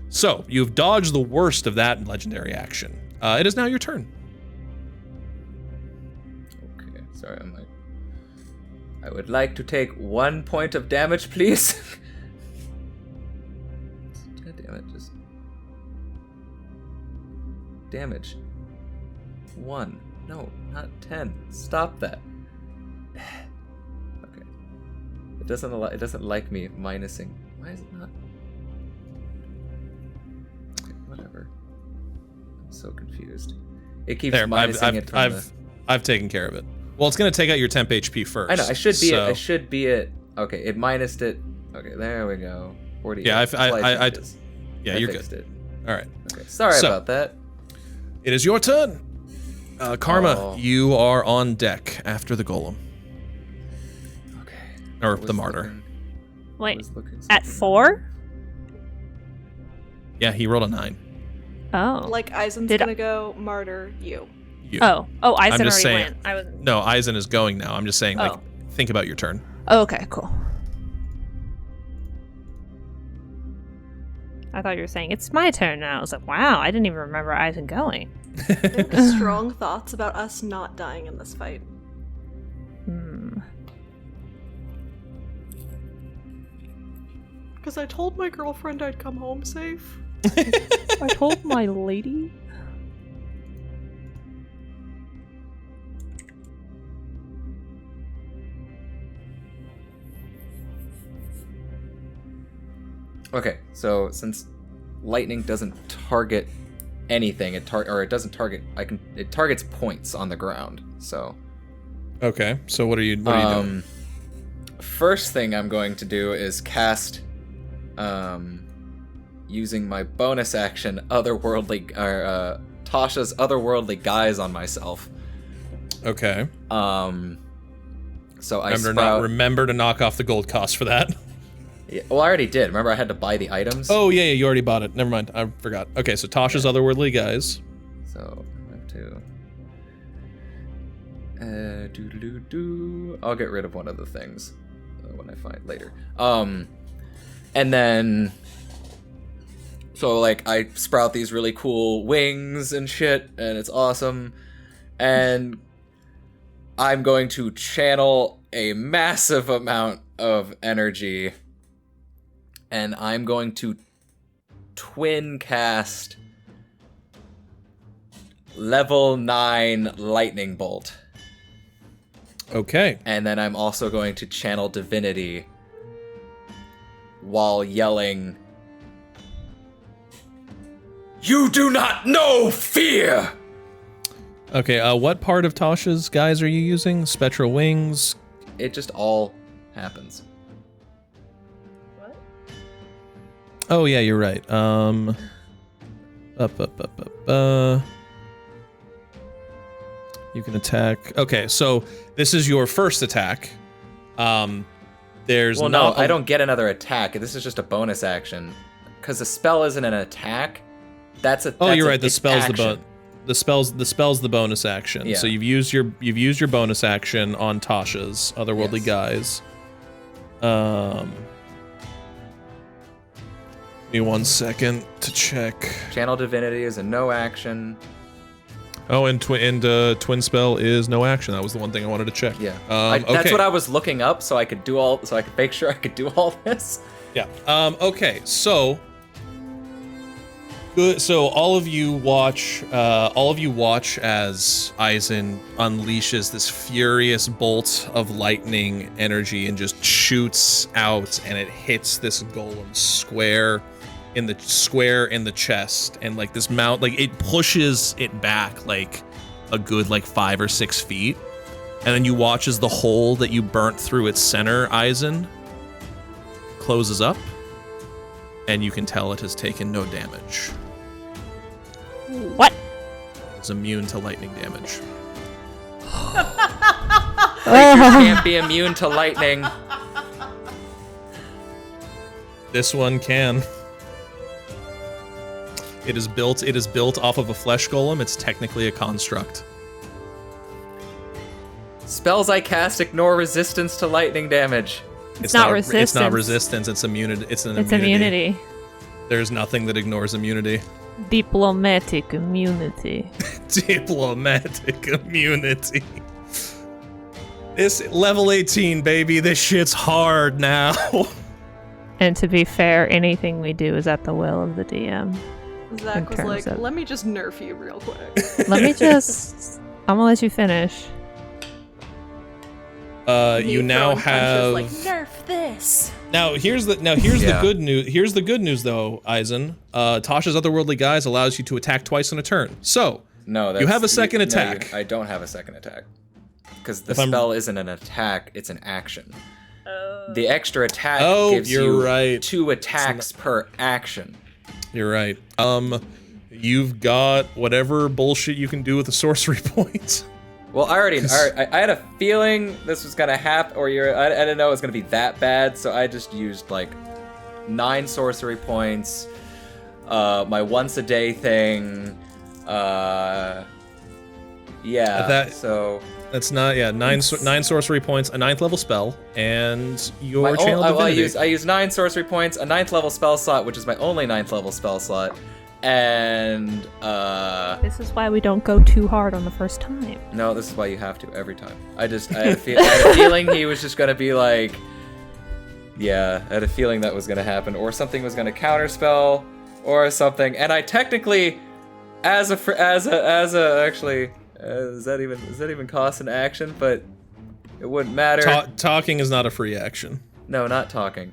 So you've dodged the worst of that legendary action. It is now your turn. Okay, sorry, I would like to take 1 point of damage, please. God damn it, just... Damage. 1. No, not 10. Stop that. Okay. It doesn't like me minusing. Why is it not? Okay, whatever. I'm so confused. It keeps There, minusing it from I've taken care of it. Well, it's going to take out your temp HP first. I know. I should be at. Okay, it minused it. Okay, there we go. 40. Yeah, I you're fixed good. it. All right. Okay, sorry So- about that. It is your turn. Karma, Oh. you are on deck after the golem. Okay. Or I was the martyr. looking- I Wait, was looking at something 4? Yeah, he rolled a 9. Oh. Like Eisen's Did I- gonna go martyr you. You. Oh, Eisen just already saying- went. I was. No, Eisen is going now. I'm just saying, like, Oh. think about your turn. Oh, okay, cool. I thought you were saying it's my turn now. I was like, wow, I didn't even remember Eisen going. Think strong thoughts about us not dying in this fight. Hmm. Because I told my girlfriend I'd come home safe. I told my lady. Okay, so since lightning doesn't target anything, it doesn't target. It targets points on the ground. So. Okay, so what are you doing? First thing I'm going to do is cast, using my bonus action, Tasha's Otherworldly Guise on myself. Okay. So I Remember to knock off the gold cost for that. Yeah, well, I already did. Remember, I had to buy the items. Oh, yeah, you already bought it. Never mind. I forgot. Okay, so Tasha's Otherworldly Guise. So I have to. I'll get rid of one of the things when I find later. And then So like I sprout these really cool wings and shit, and it's awesome. And I'm going to channel a massive amount of energy, and I'm going to twin cast level 9 lightning bolt. Okay. And then I'm also going to channel divinity while yelling, "You do not know fear!" Okay, what part of Tasha's guys are you using? Spectral wings? It just all happens. Oh yeah, you're right. You can attack. Okay, so this is your first attack. There's Well, not no, I don't get another attack. This is just a bonus action. Because the spell isn't an attack. That's a. Oh, that's you're a- right. The it's spell's action. the spell's the bonus action. Yeah. So you've used your bonus action on Tasha's otherworldly Yes. guys. Give me 1 second to check. Channel divinity is a no action. Oh, and twin spell is no action. That was the one thing I wanted to check. Yeah. Okay. That's what I was looking up, so I could make sure I could do all this. Yeah. Okay. So. Good. So all of you watch as Eisen unleashes this furious bolt of lightning energy and just shoots out, and it hits this golem square in the chest, and like this mount, like it pushes it back like a good 5 or 6 feet, and then you watch as the hole that you burnt through its center, Eisen, closes up, and you can tell it has taken no damage. What? It's immune to lightning damage. Can't be immune to lightning. This one can. It is built off of a flesh golem. It's technically a construct. Spells I cast ignore resistance to lightning damage. It's not It's resistance. not resistance. It's immunity. It's It's immunity. There's nothing that ignores immunity. Diplomatic immunity. Diplomatic immunity. This level 18, baby. This shit's hard now. And to be fair, anything we do is at the will of the DM. Zach was terms like, of- let me just nerf you real quick. Let me just. I'm gonna let you finish. You now Throwing punches have. like, nerf this. Now here's the Yeah. good news. Here's the good news though, Eisen. Tasha's otherworldly guise allows you to attack twice in a turn. So No, that's, you have a second no, attack. I don't have a second attack. Because the If I'm- spell isn't an attack, it's an action. The extra attack Oh, gives you're you right. 2 attacks per action. You're right. You've got whatever bullshit you can do with the sorcery points. Well, I had a feeling this was gonna happen, or I didn't know it was gonna be that bad, so I just used 9 sorcery points, my once a day thing, so That's not nine sorcery points, a 9th level spell, and your channel divinity. I use 9 sorcery points, a 9th level spell slot, which is my only 9th level spell slot, and This is why we don't go too hard on the first time. no, this is why you have to every time. I had a feeling he was just gonna be like, yeah, I had a feeling that was gonna happen, or something was gonna counterspell, or something. And I technically, does that even cost an action? But it wouldn't matter. Talking is not a free action. No, not talking.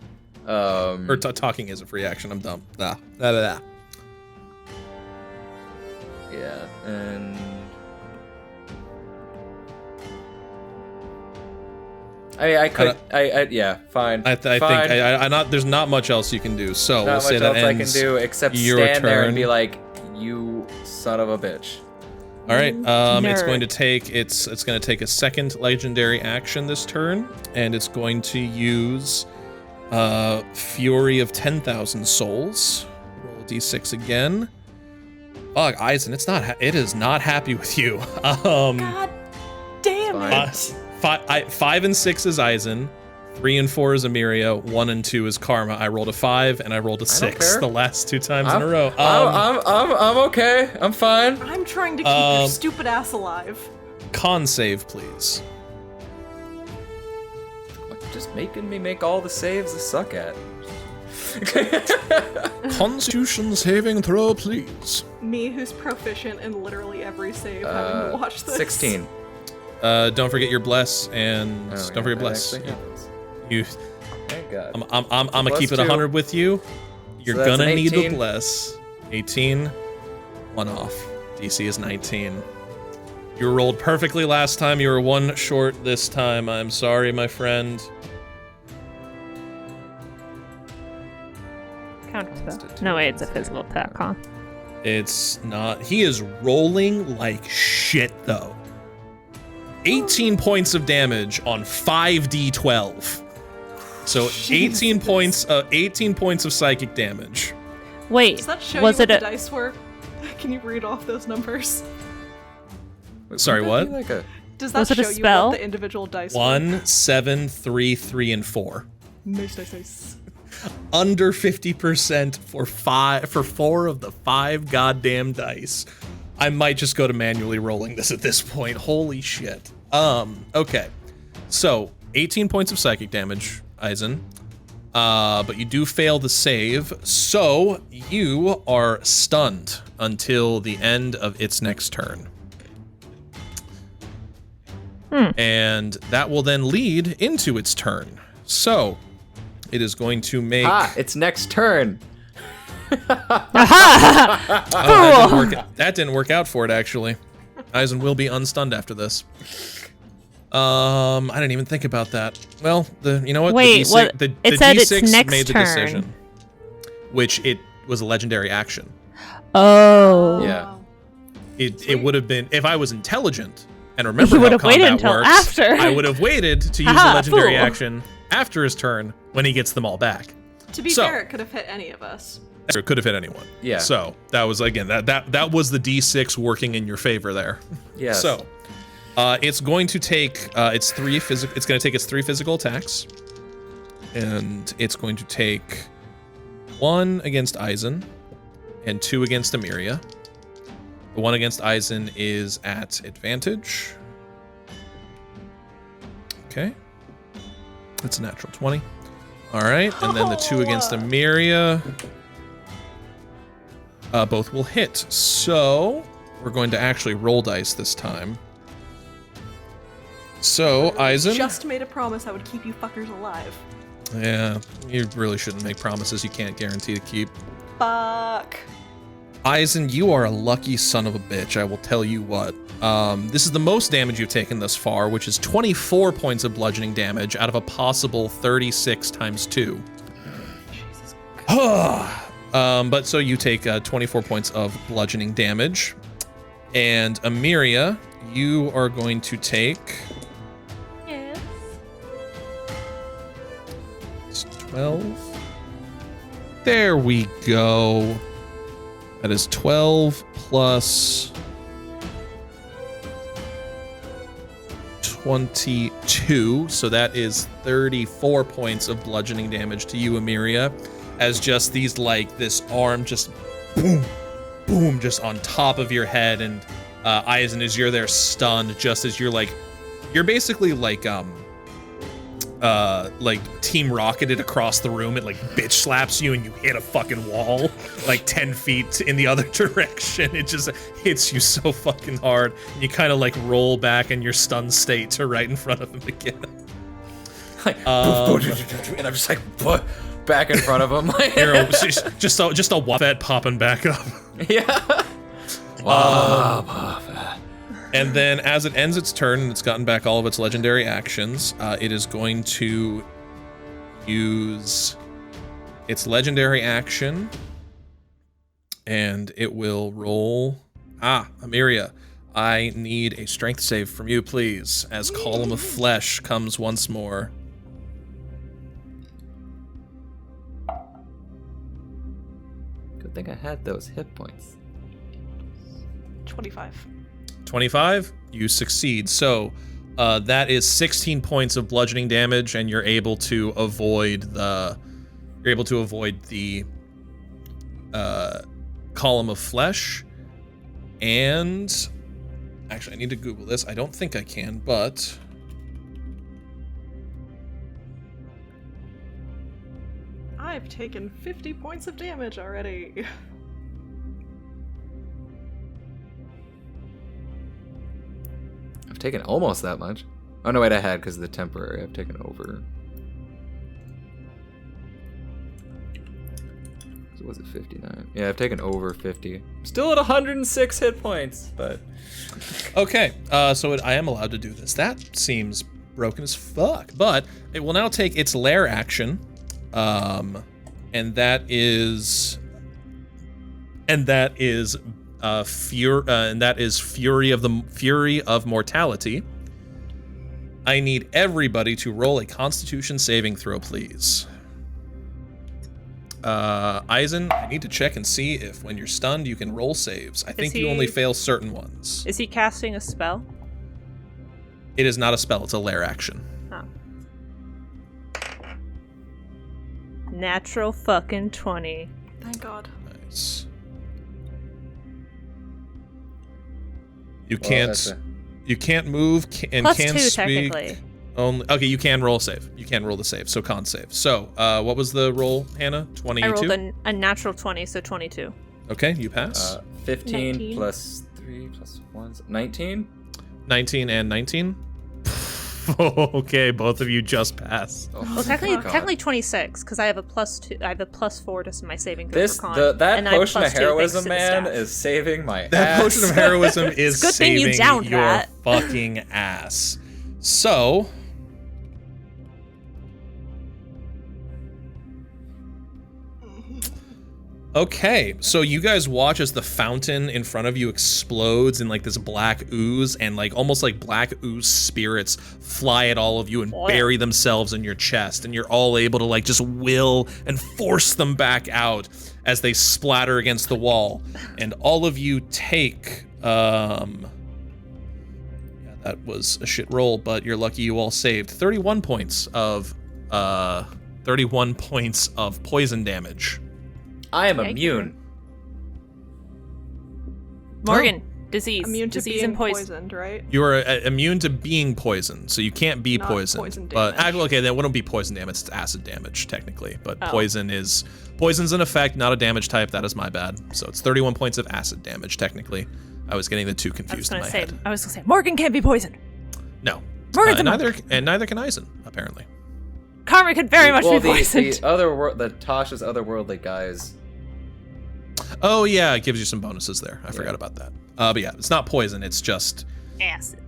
Or talking is a free action. I'm dumb. Yeah, and I could, yeah, fine. I think I not. There's not much else you can do. So we'll Not say much that else I can ends do except your stand there and turn. be like, "You son of a bitch." All right. It's Nerd. going to take a second legendary action this turn, and it's going to use Fury of 10,000 Souls. Roll a d6 again. Fuck, Eisen, it is not happy with you. God damn Fine. it. 5 and 6 is Eisen. 3 and 4 is Amiria. 1 and 2 is Karma. I rolled a 5 and I rolled a 6 care. the last 2 times in a row. I'm okay. I'm fine. I'm trying to keep your stupid ass alive. Con save, please. Just making me make all the saves I suck at. Constitution saving throw, please. Me, who's proficient in literally every save, having to watch this. 16. Don't forget your bless and Oh, don't forget that bless. actually happens. You, Thank God. I'm gonna Bless keep it 2. 100 with you. You're So that's gonna an need 18. a bless. 18, 1 off. DC is 19. You rolled perfectly last time. You were 1 short this time. I'm sorry, my friend. Counterspell. No, wait, it's a physical attack, huh? It's not. He is rolling like shit, though. 18 points of damage on 5d12. So 18 points. 18 points of psychic damage. Wait, Does that show was you it what a... the dice were? Can you read off those numbers? Wait, Sorry, wouldn't what? that be like Does that Was it a show you spell? what the individual dice were? 1, 7, 3, 3, and 4. Nice. Under 50% for 4 of the 5 goddamn dice. I might just go to manually rolling this at this point. Holy shit. Okay. So 18 points of psychic damage, Eisen. But you do fail the save, so you are stunned until the end of its next turn. And that will then lead into its turn. So it is going to make. its next turn. That didn't work out for it, actually. Eisen will be unstunned after this. I didn't even think about that. Well, you know what? Wait, the D6, what? The It said D6 its next made the turn. decision, which it was a legendary action. Oh. Yeah. It would have been if I was intelligent and remember You how would have waited combat until works. after. I would have waited to use the Haha, legendary fool. action after his turn when he gets them all back. To be So- fair, it could have hit any of us. So it could have hit anyone. Yeah. So that was again that was the D6 working in your favor there. Yes. So it's going to take its 3 physical. It's going to take its 3 physical attacks, and it's going to take 1 against Eisen and 2 against Amiria. The 1 against Eisen is at advantage. Okay, that's a natural 20. All right, and then the 2 against Amiria. Both will hit. So we're going to actually roll dice this time. So Eisen. Just made a promise I would keep you fuckers alive. Yeah, you really shouldn't make promises you can't guarantee to keep. Fuck. Eisen, you are a lucky son of a bitch, I will tell you what. This is the most damage you've taken thus far, which is 24 points of bludgeoning damage out of a possible 36 times 2. But so you take 24 points of bludgeoning damage. And Amiria, you are going to take... Yes. It's 12. There we go. That is 12 plus 22. So that is 34 points of bludgeoning damage to you, Amiria. As just these, like, this arm just boom, boom, just on top of your head. And Eisen, as you're there stunned, just as you're basically like Team Rocketed across the room. It like bitch slaps you and you hit a fucking wall like 10 feet in the other direction. It just hits you so fucking hard. And you kind of like roll back in your stunned state to right in front of him again. Like, and I'm just like, back in front of him. You're just a Wafet popping back up. Yeah. And then as it ends its turn and it's gotten back all of its legendary actions, it is going to use its legendary action and it will roll. Amiria, I need a strength save from you, please, as Column of Flesh comes once more. Good thing I had those hit points. 25. 25, you succeed. So That is 16 points of bludgeoning damage, and you're able to avoid the column of flesh. And actually, I need to Google this. I don't think I can, but I've taken 50 points of damage already. I've taken almost that much. Oh no, wait, I had because of the temporary. I've taken over. So was it 59? Yeah, I've taken over 50. Still at 106 hit points, but okay. So I am allowed to do this. That seems broken as fuck, but it will now take its lair action, and that is Fury of Mortality. I need everybody to roll a Constitution saving throw, please. Eisen, I need to check and see if when you're stunned you can roll saves. I think you only fail certain ones. Is he casting a spell? It is not a spell, it's a lair action. Oh. Natural fucking 20. Thank God. Nice. You can't move and Plus can't 2 speak. technically. Only okay. You can roll a save. You can roll the save. So con save. So what was the roll, Hannah? 22. I rolled a natural 20, so 22. Okay, you pass. 15 19. plus 3 plus 1, 19? 19 and 19. Okay, both of you just pass. Oh, Well, technically, God. 26, because I have a +2. I have a +4 to my saving throw This for con. that and I have potion of +2 thanks heroism, to the man, staff. is saving my That ass. potion of heroism is good thing you saving downed your that. fucking ass. So. Okay, so you guys watch as the fountain in front of you explodes in like this black ooze, and like almost like black ooze spirits fly at all of you and bury themselves in your chest, and you're all able to like just will and force them back out as they splatter against the wall, and all of you take yeah, that was a shit roll, but you're lucky you all saved 31 points of poison damage. I am Thank immune. Morgan, disease. Immune to disease being and poison. poisoned, right? You are immune to being poisoned, so you can't be Not poisoned. poison But damage. actually, okay, that wouldn't be poison damage; it's acid damage technically. But Oh. poison's an effect, not a damage type. That is my bad. So it's 31 points of acid damage technically. I was getting the two I was confused in gonna my say. head. I was gonna say Morgan can't be poisoned. No, Morgan's a monk. neither can Eisen apparently. Karma could very much Well, be poisoned. the Tasha's otherworldly guys. Oh yeah, it gives you some bonuses there. I forgot about that. But yeah, it's not poison. It's just. Acid.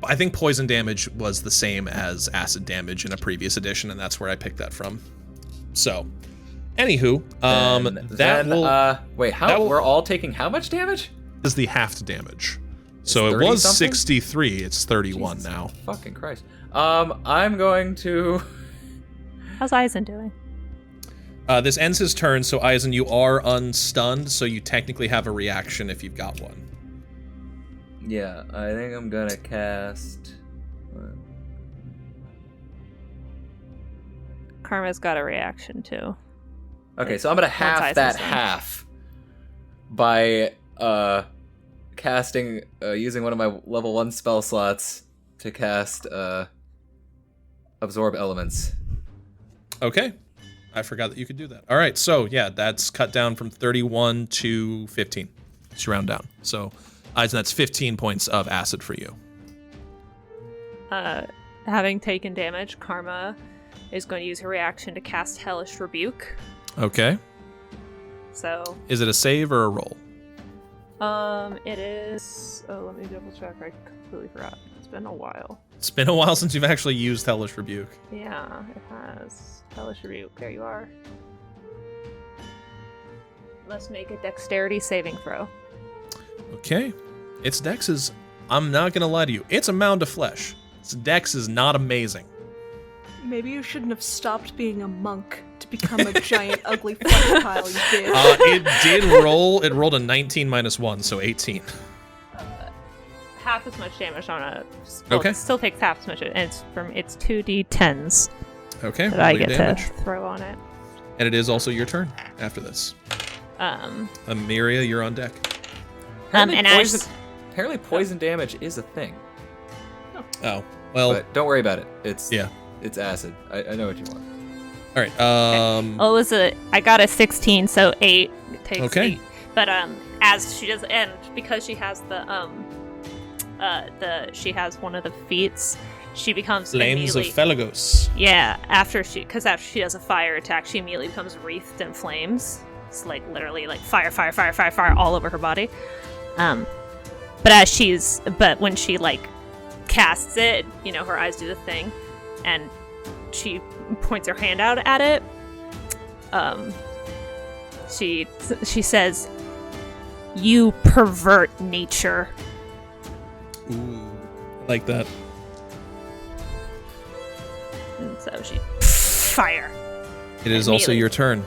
I think poison damage was the same as acid damage in a previous edition, and that's where I picked that from. So, anywho, Wait, that will- we're all taking how much damage? is the halved damage. So it 30 was something? 63. It's 31 Jesus now. Fucking Christ. I'm going to. How's Eisen doing? This ends his turn, so Eisen, you are unstunned, so you technically have a reaction if you've got one. Yeah, I think I'm gonna cast. Karma's got a reaction too. Okay, so I'm gonna half Eisen's that done. half by casting using one of my level 1 spell slots to cast Absorb Elements. Okay. I forgot that you could do that. All right, so yeah, that's cut down from 31 to 15. Just round down. So, Eisen, that's 15 points of acid for you. Having taken damage, Karma is going to use her reaction to cast Hellish Rebuke. Okay. So, Is it a save or a roll? it is. Oh, let me double check. I completely forgot. It's been a while. It's been a while since you've actually used Hellish Rebuke. Yeah, it has. Hellish Rebuke. There you are. Let's make a dexterity saving throw. Okay. Its dex is, I'm not gonna lie to you, it's a mound of flesh. Its dex is not amazing. Maybe you shouldn't have stopped being a monk to become a giant ugly flesh pile, you did. It rolled a 19 minus 1, so 18. half as much damage on a. Well, Okay. It still takes half as much, and it's 2d10s Okay, that roll I your get damage. to throw on it. And it is also your turn after this. Amiria, you're on deck. Apparently, and apparently poison damage is a thing. Oh, well, But don't worry about it. It's yeah. It's acid. I know what you want. All right. Well, I got a 16, so 8. It takes Okay. 8. But as she does, and because she has she has one of the feats, she becomes Flames of immediately- Felagos. Yeah, after she does a fire attack, she immediately becomes wreathed in flames. It's like literally like fire all over her body. But when she like casts it, her eyes do the thing, and she points her hand out at it. She says, "You pervert nature." Ooh, like that. And so she fire. It is also Immediately. your turn.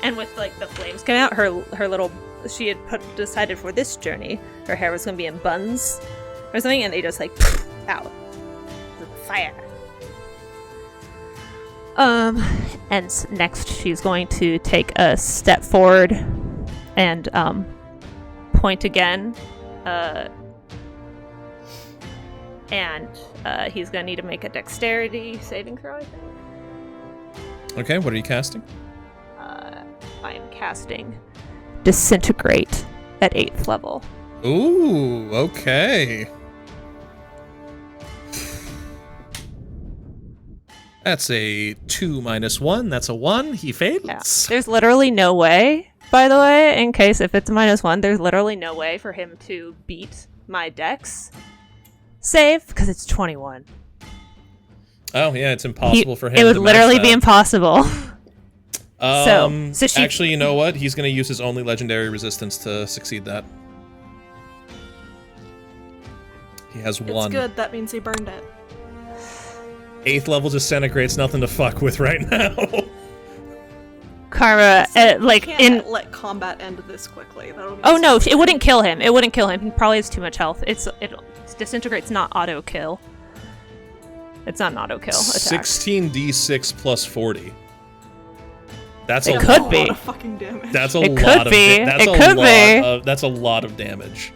And with like the flames coming out, her little she had decided for this journey her hair was gonna be in buns or something, and they just like out. Fire. And next she's going to take a step forward and point again. And he's gonna need to make a dexterity saving throw, I think. Okay, what are you casting? I am casting Disintegrate at 8th level. Ooh, okay. That's a 2 minus 1. That's a 1. He fails. Yeah. There's literally no way, by the way, in case if it's -1, there's literally no way for him to beat my dex save, because it's 21. Oh, yeah, it's impossible for him It would to literally match be that. impossible. So she- Actually, you know what? He's going to use his only legendary resistance to succeed that. He has It's 1. good. That means he burned it. 8th level Disintegrate's nothing to fuck with right now. Karma, like Can't in. let combat end this quickly. That'll be Oh no, so it wouldn't kill him. It wouldn't kill him. He probably has too much health. Disintegrate's not auto kill. It's not an auto kill attack. 16d6 plus 40. That's It a could lot. be. A lot of fucking damage. That's a It lot could of be. that's It a could lot be. of that's a lot of damage.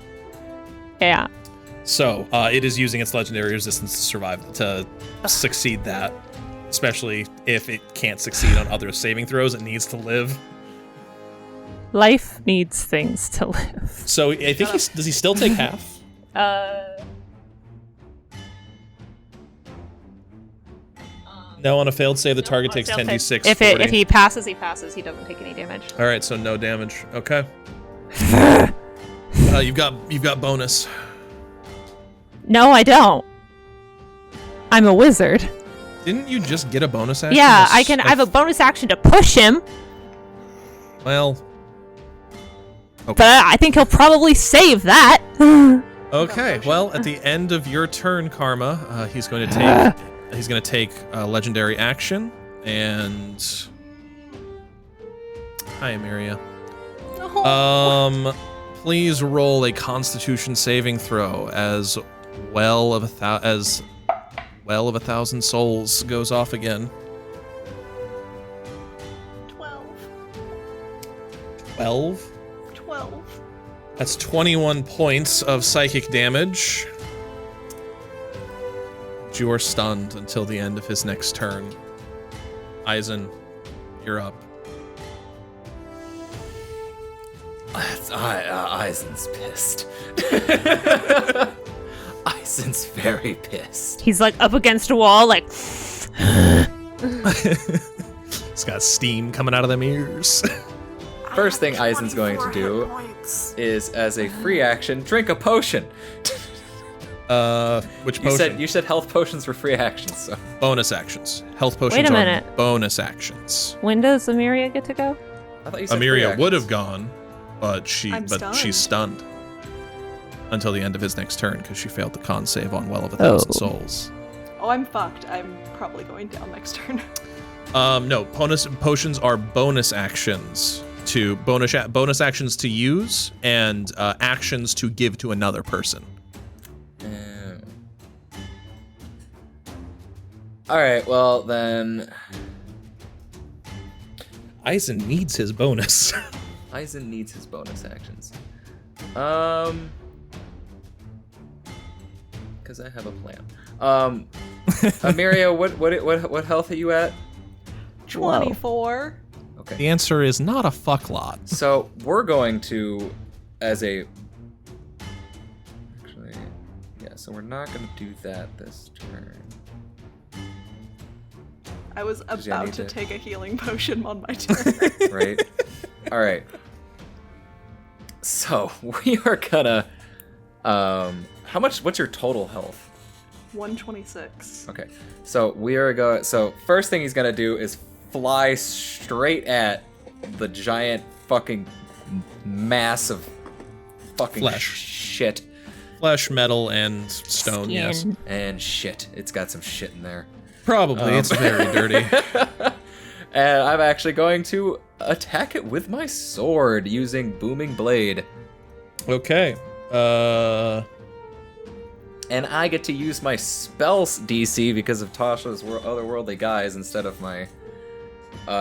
Yeah. So it is using its legendary resistance to survive to succeed that, especially if it can't succeed on other saving throws. It needs to live. Life needs things to live. So I think does he still take half? No, on a failed save, the target takes 10d6. If 40. he passes, he passes. He doesn't take any damage. All right, so no damage. Okay. You've got bonus. No, I don't. I'm a wizard. Didn't you just get a bonus action? Yeah, I can. I have a bonus action to push him, Well. but I think he'll probably save that. Okay. Well, at the end of your turn, Karma, he's going to take a legendary action and. Hi, Amiria. Please roll a Constitution saving throw as well of 1,000 souls goes off again. 12. 12. 12. That's 21 points of psychic damage. You are stunned until the end of his next turn. Eisen, you're up. Eisen's pissed. Eisen's very pissed. He's like up against a wall, like. He's got steam coming out of them ears. First thing Eisen's going to do is, as a free action, drink a potion. Which potion? You said health potions were free actions, so Bonus actions. Health potions Wait a are minute. bonus actions. When does Amiria get to go? I thought you said free Amiria would have actions. gone, but she's stunned until the end of his next turn because she failed the con save on Well of 1,000 Souls. Oh, I'm fucked. I'm probably going down next turn. No, potions are bonus actions to bonus actions to use and actions to give to another person. All right, well then, Eisen needs his bonus. Eisen needs his bonus actions. Because I have a plan. Amiria, what health are you at? 24. Okay. The answer is not a fuck lot. So we're going to, actually, yeah. So we're not going to do that this turn. I was I about need to to- take a healing potion on my turn. Right? All right. So we are gonna. What's your total health? 126. Okay. So we are going. So first thing he's gonna do is fly straight at the giant fucking mass of fucking Flesh. shit Flesh, metal, and stone, yes. Skin. and shit. It's got some shit in there. Probably, it's very dirty. And I'm actually going to attack it with my sword using Booming Blade. Okay. And I get to use my spells DC because of Tasha's otherworldly guise instead of my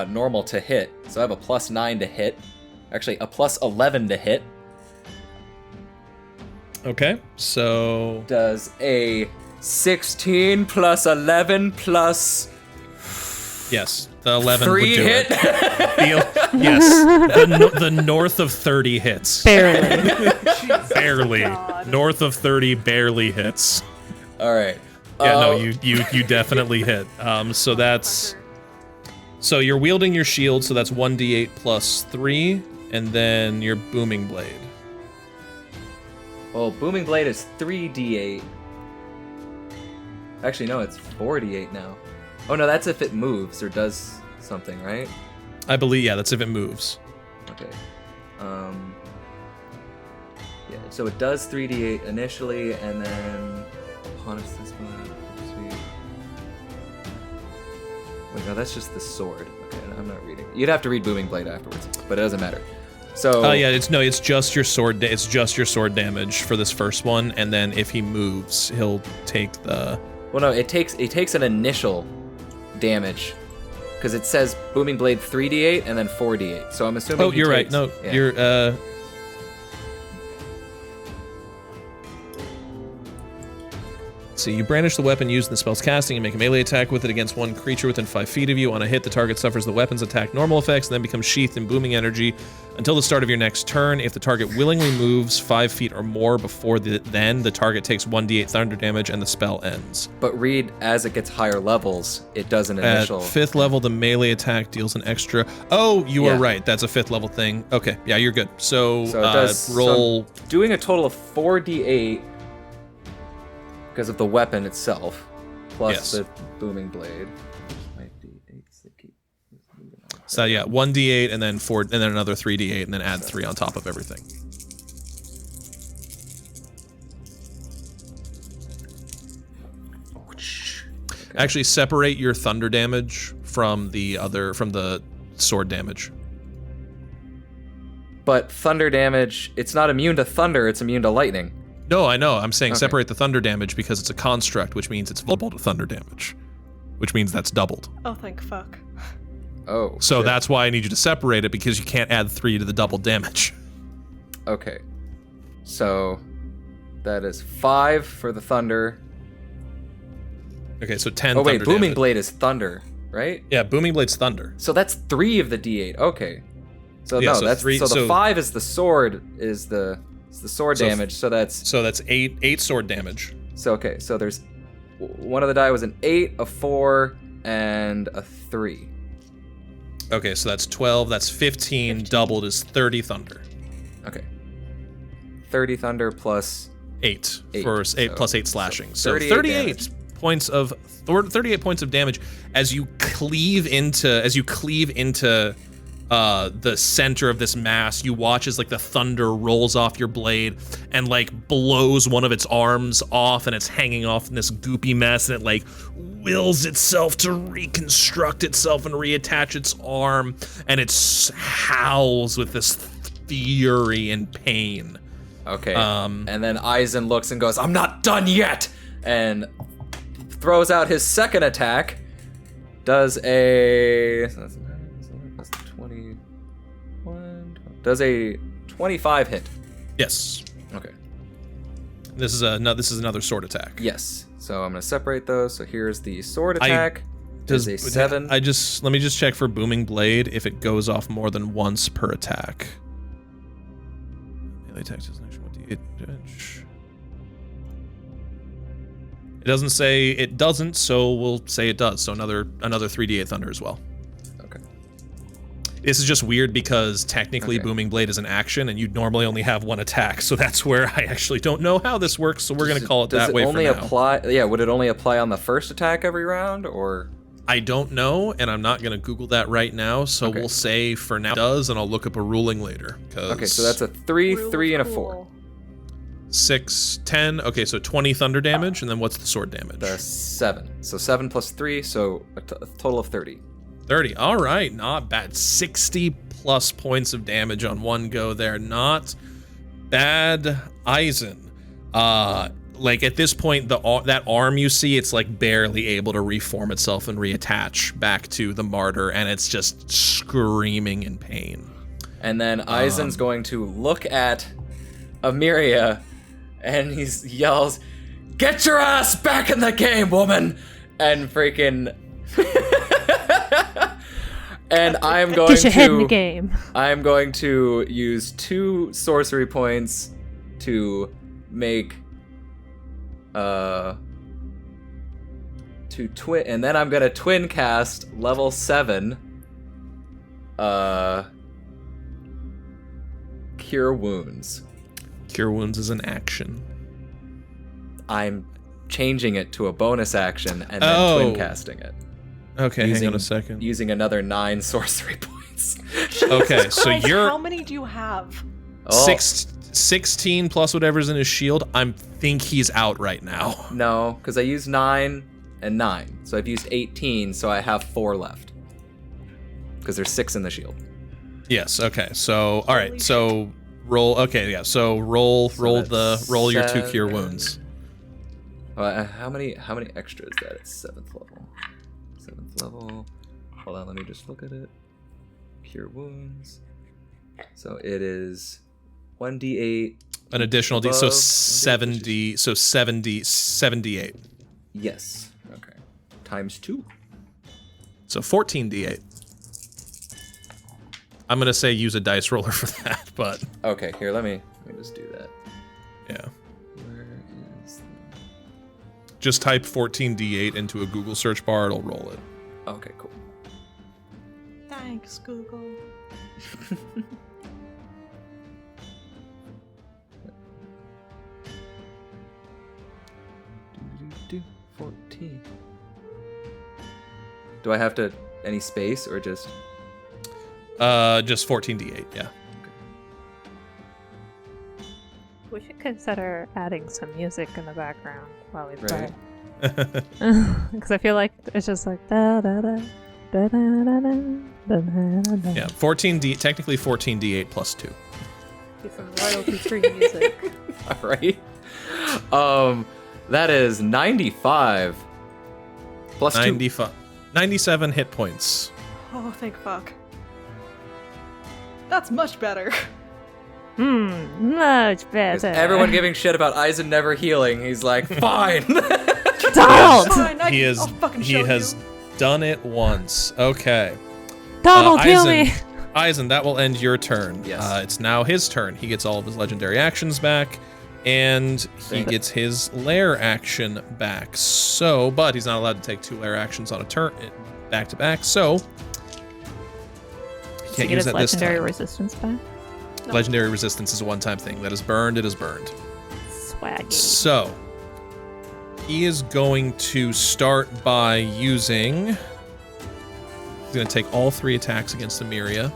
normal to hit. So I have a +9 to hit. Actually, a +11 to hit. Okay, so Does a 16 plus 11 plus yes, the 11 3 would do hit? it. Yes, the north of 30 hits. Barely. Barely. God. North of 30 barely hits. All right. Yeah, no, you definitely hit. So that's so you're wielding your shield, so that's 1d8 plus 3, and then your booming blade. Well, Booming Blade is 3d8. Actually, no, it's 4d8 now. Oh no, that's if it moves or does something, right? I believe, yeah, that's if it moves. Okay. Yeah, so it does 3d8 initially, and then upon its wait, no, that's just the sword. Okay, I'm not reading. You'd have to read Booming Blade afterwards, but it doesn't matter. So Oh yeah, it's just your sword. It's just your sword damage for this first one, and then if he moves, he'll take the. well, no, it takes an initial damage because it says Booming Blade 3d8 and then 4d8. So I'm assuming. Oh, he you're right. takes- No, yeah. you're. See, you brandish the weapon used in the spell's casting and make a melee attack with it against one creature within 5 feet of you. On a hit, the target suffers the weapon's attack normal effects and then becomes sheathed in booming energy until the start of your next turn. If the target willingly moves 5 feet or more before then, the target takes 1d8 thunder damage and the spell ends. But read as it gets higher levels, it does an At initial. 5th level, the melee attack deals an extra. Oh, you Yeah. are right. That's a 5th level thing. Okay, yeah, you're good. So, So it does roll. doing a total of 4d8 because of the weapon itself, plus Yes. the Booming Blade. So yeah, 1d8 and then 4, and then another 3d8, and then add 3 on top of everything. Actually, separate your thunder damage from the sword damage. But thunder damage, it's not immune to thunder, it's immune to lightning. No, I know. I'm saying Okay. separate the thunder damage because it's a construct, which means it's vulnerable to thunder damage, which means that's doubled. Oh, thank fuck. Oh. So shit. that's why I need you to separate it, because you can't add 3 to the double damage. Okay. So that is 5 for the thunder. Okay, so 10 Oh wait, thunder Booming damage. Blade is thunder, right? Yeah, Booming Blade's thunder. So that's 3 of the d8. Okay. So Yeah, no, so that's three- so the so- 5 is the sword is the sword So- damage. So that's So that's 8 sword damage. so okay. So there's one of the die was an 8, a 4, and a 3. Okay, so that's 12, that's 15, doubled is 30 thunder. Okay. 30 thunder plus 8 8, for 8 so- plus 8 so slashing. So 38 38 damage. points of 38 points of damage as you cleave into the center of this mass. You watch as like the thunder rolls off your blade and like blows one of its arms off, and it's hanging off in this goopy mess, and it like wills itself to reconstruct itself and reattach its arm, and it howls with this fury and pain. Okay. Um, And then Eisen looks and goes, "I'm not done yet," and throws out his second attack, Does a 21 does a 25 hit? Yes. Okay. This is another sword attack. Yes. So I'm gonna separate those. So here's the sword attack. Does a 7. let me just check for booming blade if it goes off more than once per attack. Melee attack does an extra 1d8 damage. It doesn't say it doesn't, so we'll say it does. So another 3d8 thunder as well. Okay. This is just weird because technically booming blade is an action, and you'd normally only have one attack. So that's where I actually don't know how this works. So we're gonna call it that way for now. Does it only apply? Yeah. Would it only apply on the first attack every round, or? I don't know, and I'm not going to Google that right now, so Okay. we'll say for now it does, and I'll look up a ruling later. Okay, so that's a 3, 3, and a 4. 6, 10, okay, so 20 thunder damage, and then what's the sword damage? The 7. So 7 plus 3, so a total of 30. 30, all right, not bad. 60 plus points of damage on one go there, not bad, Eisen. Like at this point, that arm you see, it's like barely able to reform itself and reattach back to the martyr, and it's just screaming in pain. And then Eisen's going to look at Amiria, and he yells, "Get your ass back in the game, woman!" And freaking... and I'm going Get your head in the game. I'm going to use 2 sorcery points to make... to twin, and then I'm gonna twin cast level 7 Cure Wounds. Cure Wounds is an action. I'm changing it to a bonus action and then twin casting it. Okay, hang on a second. Using another 9 sorcery points. Okay, so Christ, you're how many do you have? 16 plus whatever's in his shield. I think he's out right now. No, because I used 9 and 9. So I've used 18, so I have 4 left. Because there's 6 in the shield. Yes, okay. So, all right. So roll okay, yeah. So roll your 2 cure wounds. How many extra is that? It's 7th level. 7th level. Hold on, let me just look at it. Cure wounds. So it is 1d8. An additional D, so 78. Yes. Okay. Times 2. So 14d8. I'm gonna say use a dice roller for that, but Okay, here, let me just do that. yeah. Where is Just type 14d8 into a Google search bar, it'll roll it. Okay, cool. Thanks, Google. 14. Do I have to any space or just? Just 14d8, yeah. We should consider adding some music in the background while we play. Right. Because I feel like it's just like da da da da da da da da da. Yeah, technically 14d8 plus 2. Get some royalty-free music. All right. That is 95 plus 2. 97 hit points. Oh, thank fuck. That's much better. Much better. Everyone giving shit about Eisen never healing. He's like, fine. Donald! Fine, He I'll fucking he show has you. done it once. Okay. Donald, heal me! Eisen, that will end your turn. Yes. It's now his turn. He gets all of his legendary actions back, and he gets his lair action back. So, but he's not allowed to take 2 lair actions on a turn back to back. So he Does he can't get use his that this legendary time. resistance back? Legendary resistance is a one-time thing. That is burned. It is burned. Swaggy. So he is going to start by using. He's going to take all 3 attacks against Amiria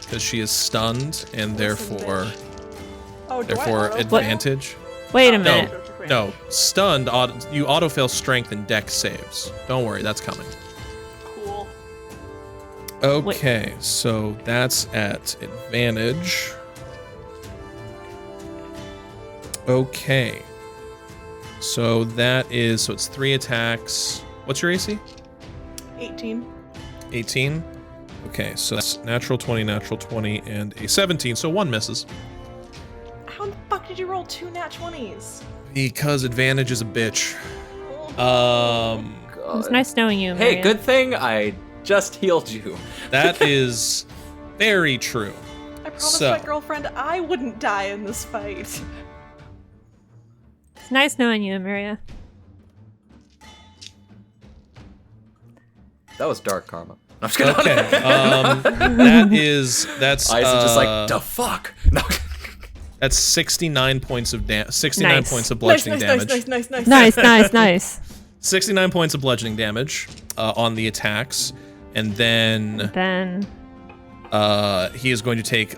because she is stunned and therefore Oh, do I auto- advantage. Wait a minute. No, stunned. You autofill strength and dex saves. Don't worry, that's coming. Cool. Okay, so that's at advantage. Okay. So it's 3 attacks. What's your AC? 18. 18. Okay, so that's natural 20, and a 17, so one misses. How the fuck did you roll 2 nat 20s? Because advantage is a bitch. It was nice knowing you, Hey, Maria. good thing I just healed you. That is very true. I promised So- my girlfriend I wouldn't die in this fight. It's nice knowing you, Maria. That was dark karma. I'm just kidding. Okay, that's Aizen just like, the fuck? No. that's 69 points of 69 Nice. points of Nice, bludgeoning nice, damage. nice. Nice. 69 points of bludgeoning damage on the attacks, and then Then he is going to take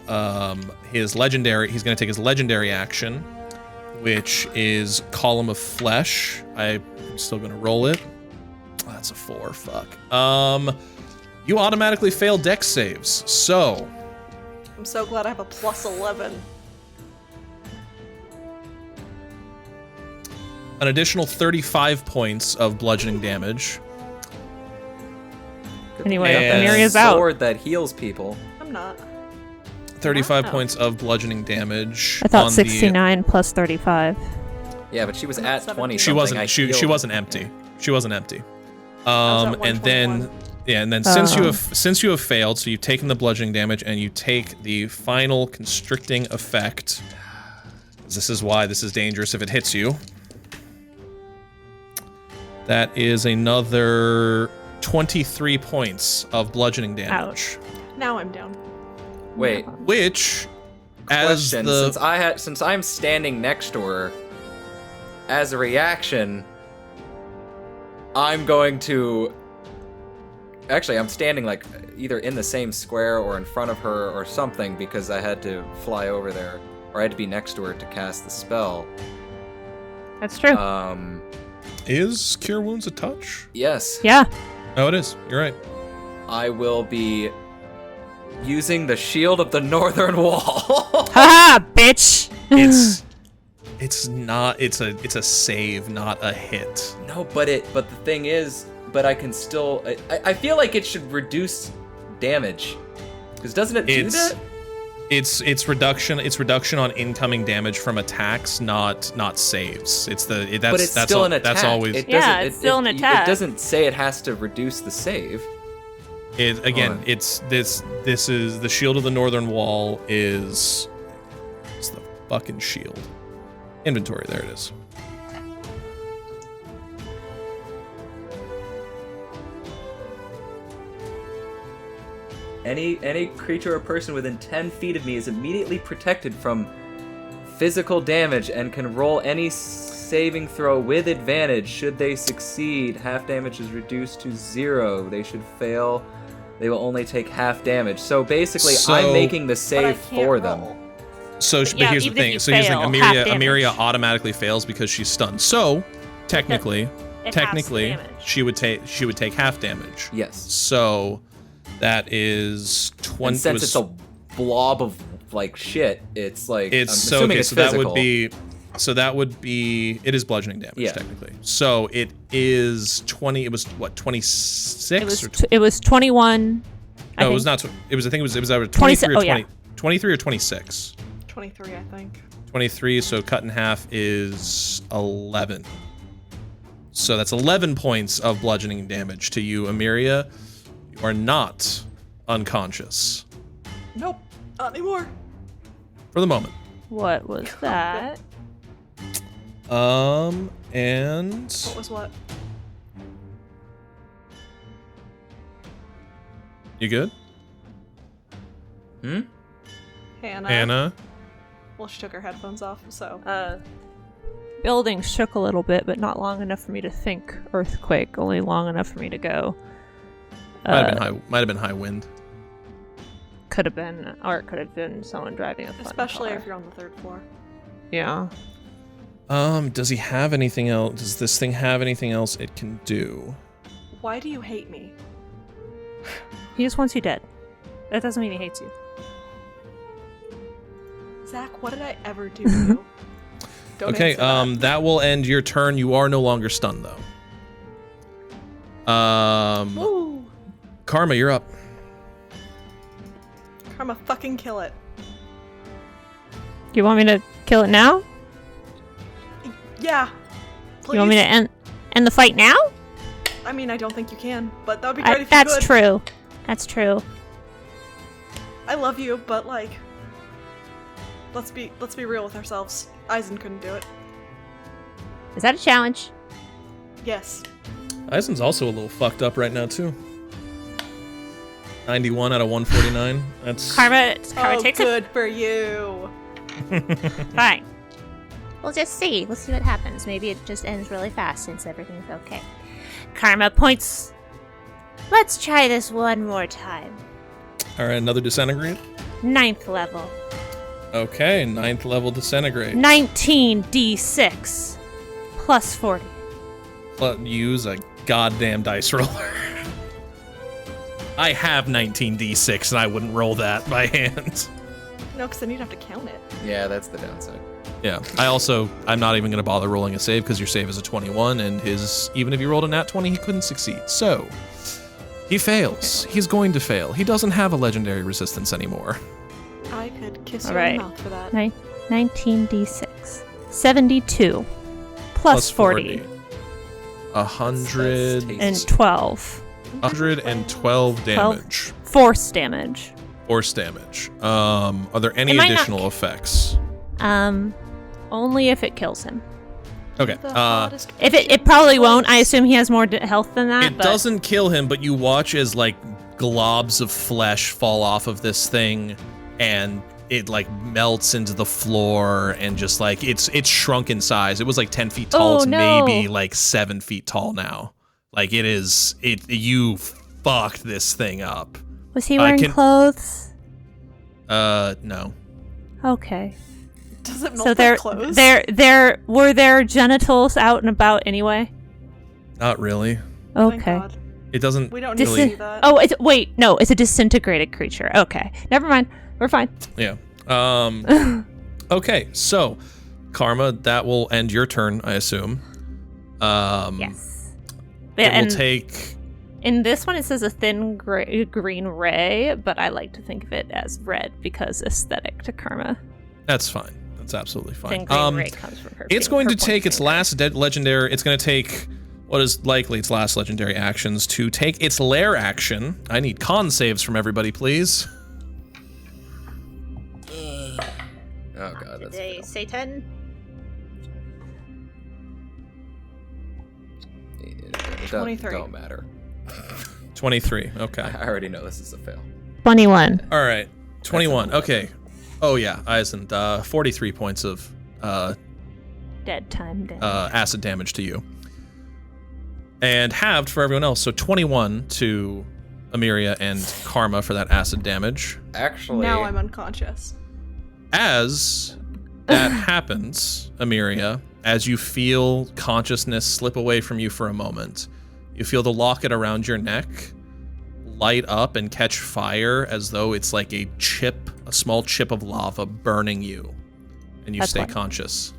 his legendary. He's going to take his legendary action, which is Column of Flesh. I'm still going to roll it. Oh, that's a 4. Fuck. You automatically fail dex saves, so I'm so glad I have a plus 11. an additional 35 points of bludgeoning damage. anyway, And- Amiria's out. Sword that heals people. I'm not. 35 Wow. points of bludgeoning damage. I thought on 69 plus 35. Yeah, but she was at 20. She something. wasn't. I She healed. wasn't empty. She wasn't empty. was at And then 121. since you have failed, so you've taken the bludgeoning damage and you take the final constricting effect. This is why this is dangerous if it hits you. That is another 23 points of bludgeoning damage. Now I'm down. Wait, Which, as question. the Since I'm standing next to her, as a reaction, I'm going to. Actually, I'm standing like either in the same square or in front of her or something because I had to fly over there, or I had to be next to her to cast the spell. That's true. is Cure Wounds a touch? Yes, yeah. Oh, it is. You're right. I will be using the Shield of the Northern Wall. Haha, bitch. It's not. It's a save, not a hit. No, but the thing is, I can still. I feel like it should reduce damage, because doesn't it do that? It's reduction. It's reduction on incoming damage from attacks, not saves. It's that's But it's that's still al- an attack. That's always It Yeah, doesn't- it's still an attack. It doesn't say it has to reduce the save. it. Again, Hold on. it's this. This is the Shield of the Northern Wall. It's the fucking shield. Inventory. There it is. Any creature or person within 10 feet of me is immediately protected from physical damage and can roll any saving throw with advantage. Should they succeed, half damage is reduced to 0. They should fail, they will only take half damage. So basically, So- I'm making the But I save can't for them. roll. So, but Yeah, here's the even if thing. you So here's the thing. fail, half Amelia damage. automatically fails because she's stunned. So, technically, It halves the damage. she would take half damage. Yes. So that is 20. And since it's a blob of like shit, it's like it's I'm so assuming okay. it's So physical. that would be it is bludgeoning damage Yeah. technically. So it is 20. It was what 26 It was or it was 21. no? I It was think. not. It was I think it was either 26 23 or oh, yeah. 20. 23 or 26. 23, I think. 23. So cut in half is 11. So that's 11 points of bludgeoning damage to you, Amiria. You are not unconscious Nope, not anymore. for the moment. What was that? And What was what? you good, Hannah. Anna? Well, she took her headphones off, so. Building shook a little bit, but not long enough for me to think earthquake. Only long enough for me to go. Might have been high wind. Could have been, or it could have been someone driving a fun Especially car. if you're on the 3rd floor. Yeah. Does he have anything else? Does this thing have anything else it can do? Why do you hate me? He just wants you dead. That doesn't mean he hates you. Zach, what did I ever do to you? Don't Okay, answer that. that will end your turn. You are no longer stunned though. Woo! Karma, you're up. Karma, fucking kill it. You want me to kill it now? Yeah. Please. You want me to end the fight now? I mean, I don't think you can, but that would be great if you That's could. true. That's true. I love you, but like, let's be real with ourselves. Aizen couldn't do it. Is that a challenge? Yes. Eisen's also a little fucked up right now, too. 91 out of 149. That's... Karma Oh, takes it. good for you. Fine. We'll just see. We'll see what happens. Maybe it just ends really fast since everything's okay. Karma points. Let's try this one more time. All right, another disintegrate. 9th level. Okay, 9th level disintegrate. 19d6 plus 40. Use a goddamn dice roller. I have 19d6 and I wouldn't roll that by hand. No, because then you'd have to count it. Yeah, that's the downside. Yeah, I'm not even going to bother rolling a save because your save is a 21 and even if you rolled a nat 20, he couldn't succeed. So, he fails. He's going to fail. He doesn't have a legendary resistance anymore. I could kiss All you in right. the mouth for that. 19d6. 72 plus 40. 112 112. damage. Force damage. Force damage. Are there any It might not- additional effects? Only if it kills him. Okay. The hottest If it probably won't. I assume he has more health than that. It doesn't kill him, but you watch as like globs of flesh fall off of this thing, and it like melts into the floor, and just like it's shrunk in size. It was like 10 feet tall. Oh, It's no. maybe like 7 feet tall now. Like you fucked this thing up. Was he wearing can- clothes? No. Okay. Does it melt So their clothes? were their genitals out and about anyway? Not really. Thank Okay. God. It doesn't We don't need to really. see that. Oh, it's a disintegrated creature. Okay. Never mind. We're fine. Yeah. Okay, so Karma, that will end your turn, I assume. Yes. It And will take. in this one, it says a thin green ray, but I like to think of it as red because aesthetic to Karma. That's fine. That's absolutely Thin fine. green ray comes from her. It's going to her point take its finger. last legendary. It's going to take what is likely its last legendary actions to take its lair action. I need con saves from everybody, please. Oh god, that's They fail. say 10. It 23. don't matter. 23. Okay. I already know this is a fail. 21. All right. 21. That's Okay. Oh yeah, Eisen. 43 points of Dead time. Dead. acid damage to you, and halved for everyone else. So 21 to Amiria and Karma for that acid damage. Actually, Now I'm unconscious. As that happens, Amiria, as you feel consciousness slip away from you for a moment, you feel the locket around your neck light up and catch fire as though it's like a small chip of lava burning you, and you That's stay why. conscious.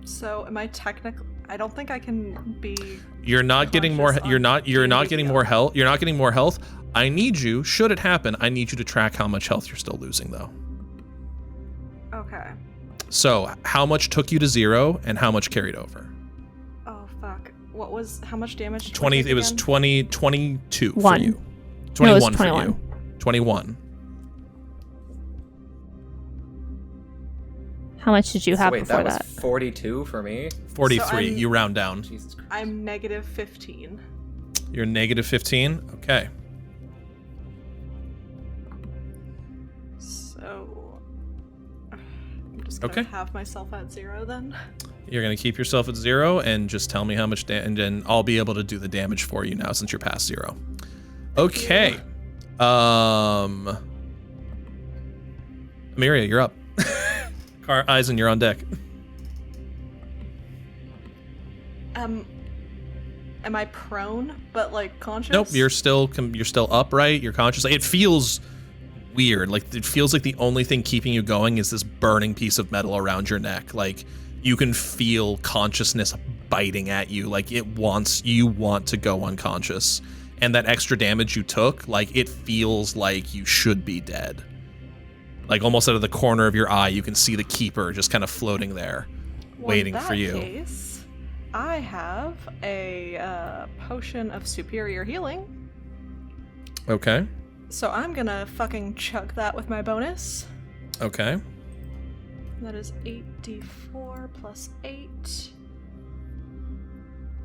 So am I technically? I don't think I can be. You're not getting more. Conscious You're on not getting DDO. more health. You're not getting more health. I need you. Should it happen, I need you to track how much health you're still losing, though. Okay. So, how much took you to 0, and how much carried over? Oh fuck. What was? How much damage? did I 20. take It was again? 22 for One. you. No, it 21 was for 21. you. 21. How much did you have wait, before that was that? 42 for me. 43. I'm- You round down. Jesus Christ. I'm negative 15. You're negative 15. Okay. So I'm just gonna Okay. have myself at 0 then. You're gonna keep yourself at 0 and just tell me how much and then I'll be able to do the damage for you now since you're past 0. Okay. Amiria, you're up. Eisen, you're on deck. Am I prone but like conscious? Nope, you're still upright. You're conscious. Like, it feels weird. Like it feels like the only thing keeping you going is this burning piece of metal around your neck. Like you can feel consciousness biting at you, like you want to go unconscious. And that extra damage you took, like it feels like you should be dead. Like almost out of the corner of your eye, you can see the keeper just kind of floating there, waiting for you. In that case, I have a potion of superior healing. Okay. So I'm gonna fucking chug that with my bonus. Okay. That is 8d4 plus 8.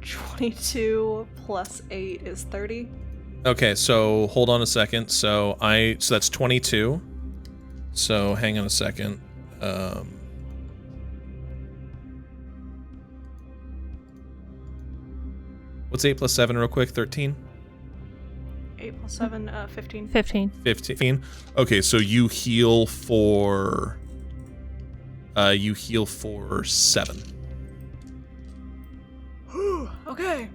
22 plus 8 is 30. Okay, so hold on a second. So that's 22. So hang on a second. What's 8 plus 7 real quick? 13? 8 plus 7, 15. 15. 15. Okay, so you heal for 7. Okay.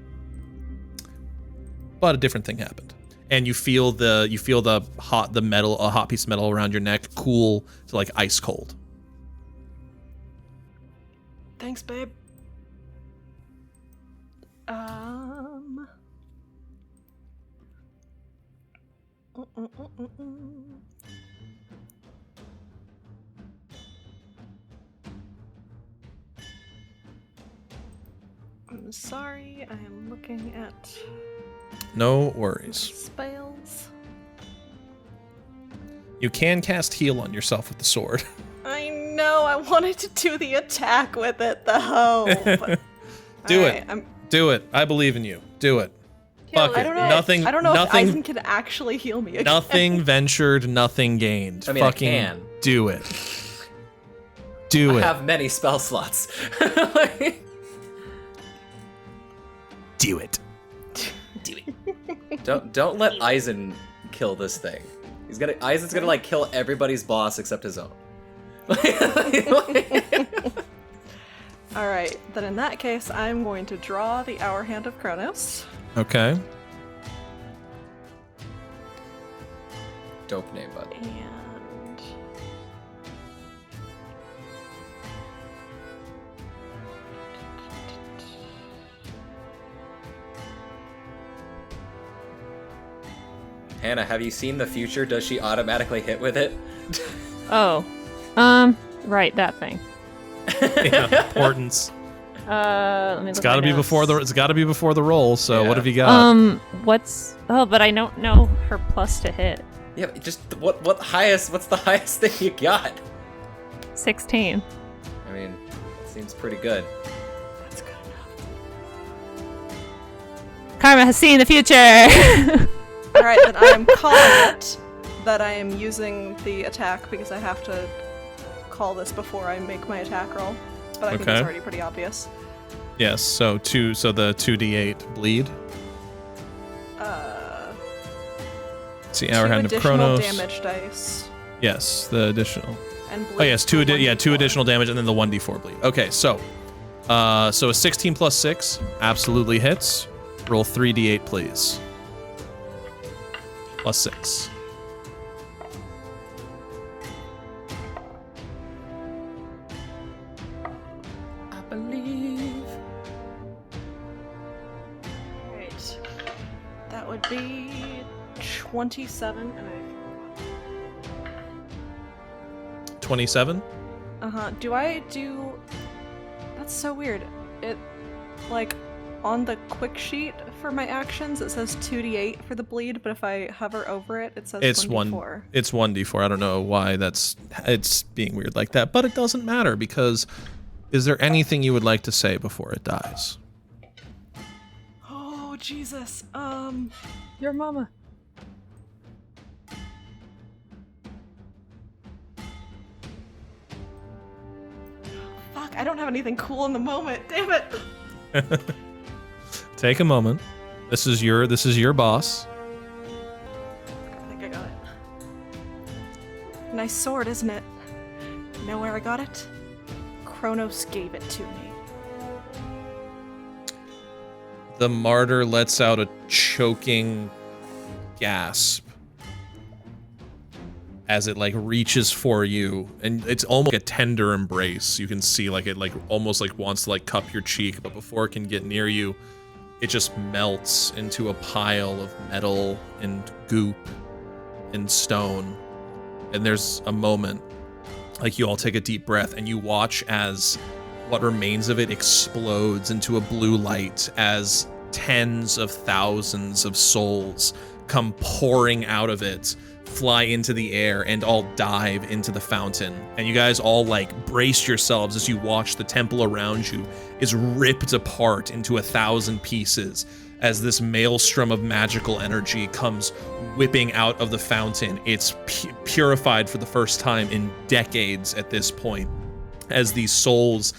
But a different thing happened. And you feel the hot piece of metal around your neck cool to like ice cold. Thanks, babe. I'm sorry, I am looking at No worries. spells. You can cast heal on yourself with the sword. I know, I wanted to do the attack with it though. But... Do Alright, it. Do it. I believe in you. Do it. Fuck I it. don't know. Nothing. I don't know if nothing. Eisen can actually heal me again. Nothing ventured, nothing gained. I mean, I Fucking can. do it. Do I it. have many spell slots. Do it. Don't let Eisen kill this thing. Eisen's gonna like kill everybody's boss except his own. Alright, then in that case, I'm going to draw the Hour Hand of Kronos. Okay. Dope name, bud. And... Hannah, have you seen the future? Does she automatically hit with it? Oh. Right, that thing. Yeah, importance. Let me look It's at got to my be notes. before the roll. So Yeah. what have you got? What's... Oh, but I don't know her plus to hit. Yeah, but just what's the highest thing you got? 16. I mean, it seems pretty good. That's good enough. Karma has seen the future! Alright, then I am calling it that I am using the attack because I have to call this before I make my attack roll. But I think Okay. it's already pretty obvious. Yes. So the 2d8 bleed. See, Hour Hand of 2 additional Kronos. damage dice. Yes, the additional. And bleed Oh yes, two for 1d4. additional damage and then the 1d4 bleed. Okay, so a 16 plus 6 absolutely hits. Roll 3d8 please. Plus 6. I believe. Right. That would be 27 and 27. Do I do... That's so weird. It, like, on the quick sheet for my actions, it says 2d8 for the bleed, but if I hover over it, it says It's 1d4. It's 1d4. I don't know why it's being weird like that, but it doesn't matter because is there anything you would like to say before it dies? Oh, Jesus. Your mama. Fuck, I don't have anything cool in the moment. Damn it. Take a moment. This is your boss. I think I got it. Nice sword, isn't it? You know where I got it? Kronos gave it to me. The martyr lets out a choking gasp. as it like reaches for you, and it's almost like a tender embrace. You can see like it like almost like wants to like cup your cheek, but before it can get near you, it just melts into a pile of metal and goop and stone. And there's a moment, like you all take a deep breath and you watch as what remains of it explodes into a blue light as tens of thousands of souls come pouring out of it, fly into the air, and all dive into the fountain. And you guys all like brace yourselves as you watch the temple around you is ripped apart into 1,000 pieces as this maelstrom of magical energy comes whipping out of the fountain. It's purified for the first time in decades at this point, as these souls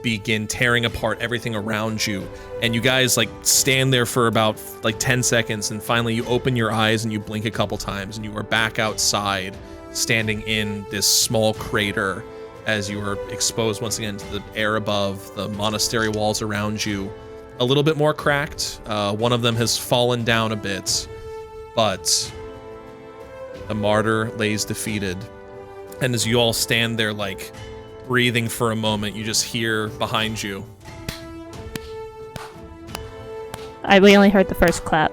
begin tearing apart everything around you. And you guys like stand there for about like 10 seconds, and finally you open your eyes and you blink a couple times, and you are back outside, standing in this small crater as you are exposed once again to the air above. The monastery walls around you a little bit more cracked. One of them has fallen down a bit, but the martyr lays defeated. And as you all stand there like breathing for a moment, you just hear behind you. We only heard the first clap.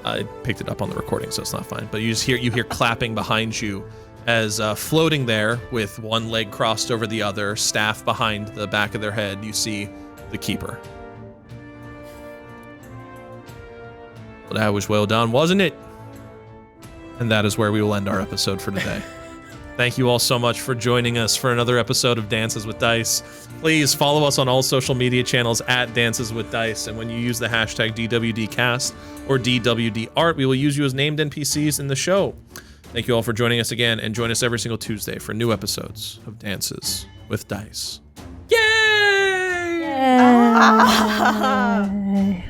I picked it up on the recording, so it's not fine. But you hear clapping behind you as floating there with one leg crossed over the other, staff behind the back of their head, you see the keeper. Well, that was well done, wasn't it? And that is where we will end our episode for today. Thank you all so much for joining us for another episode of Dances with Dice. Please follow us on all social media channels at Dances with Dice, and when you use the hashtag DWDcast or DWDart, we will use you as named NPCs in the show. Thank you all for joining us again, and join us every single Tuesday for new episodes of Dances with Dice. Yay! Yay.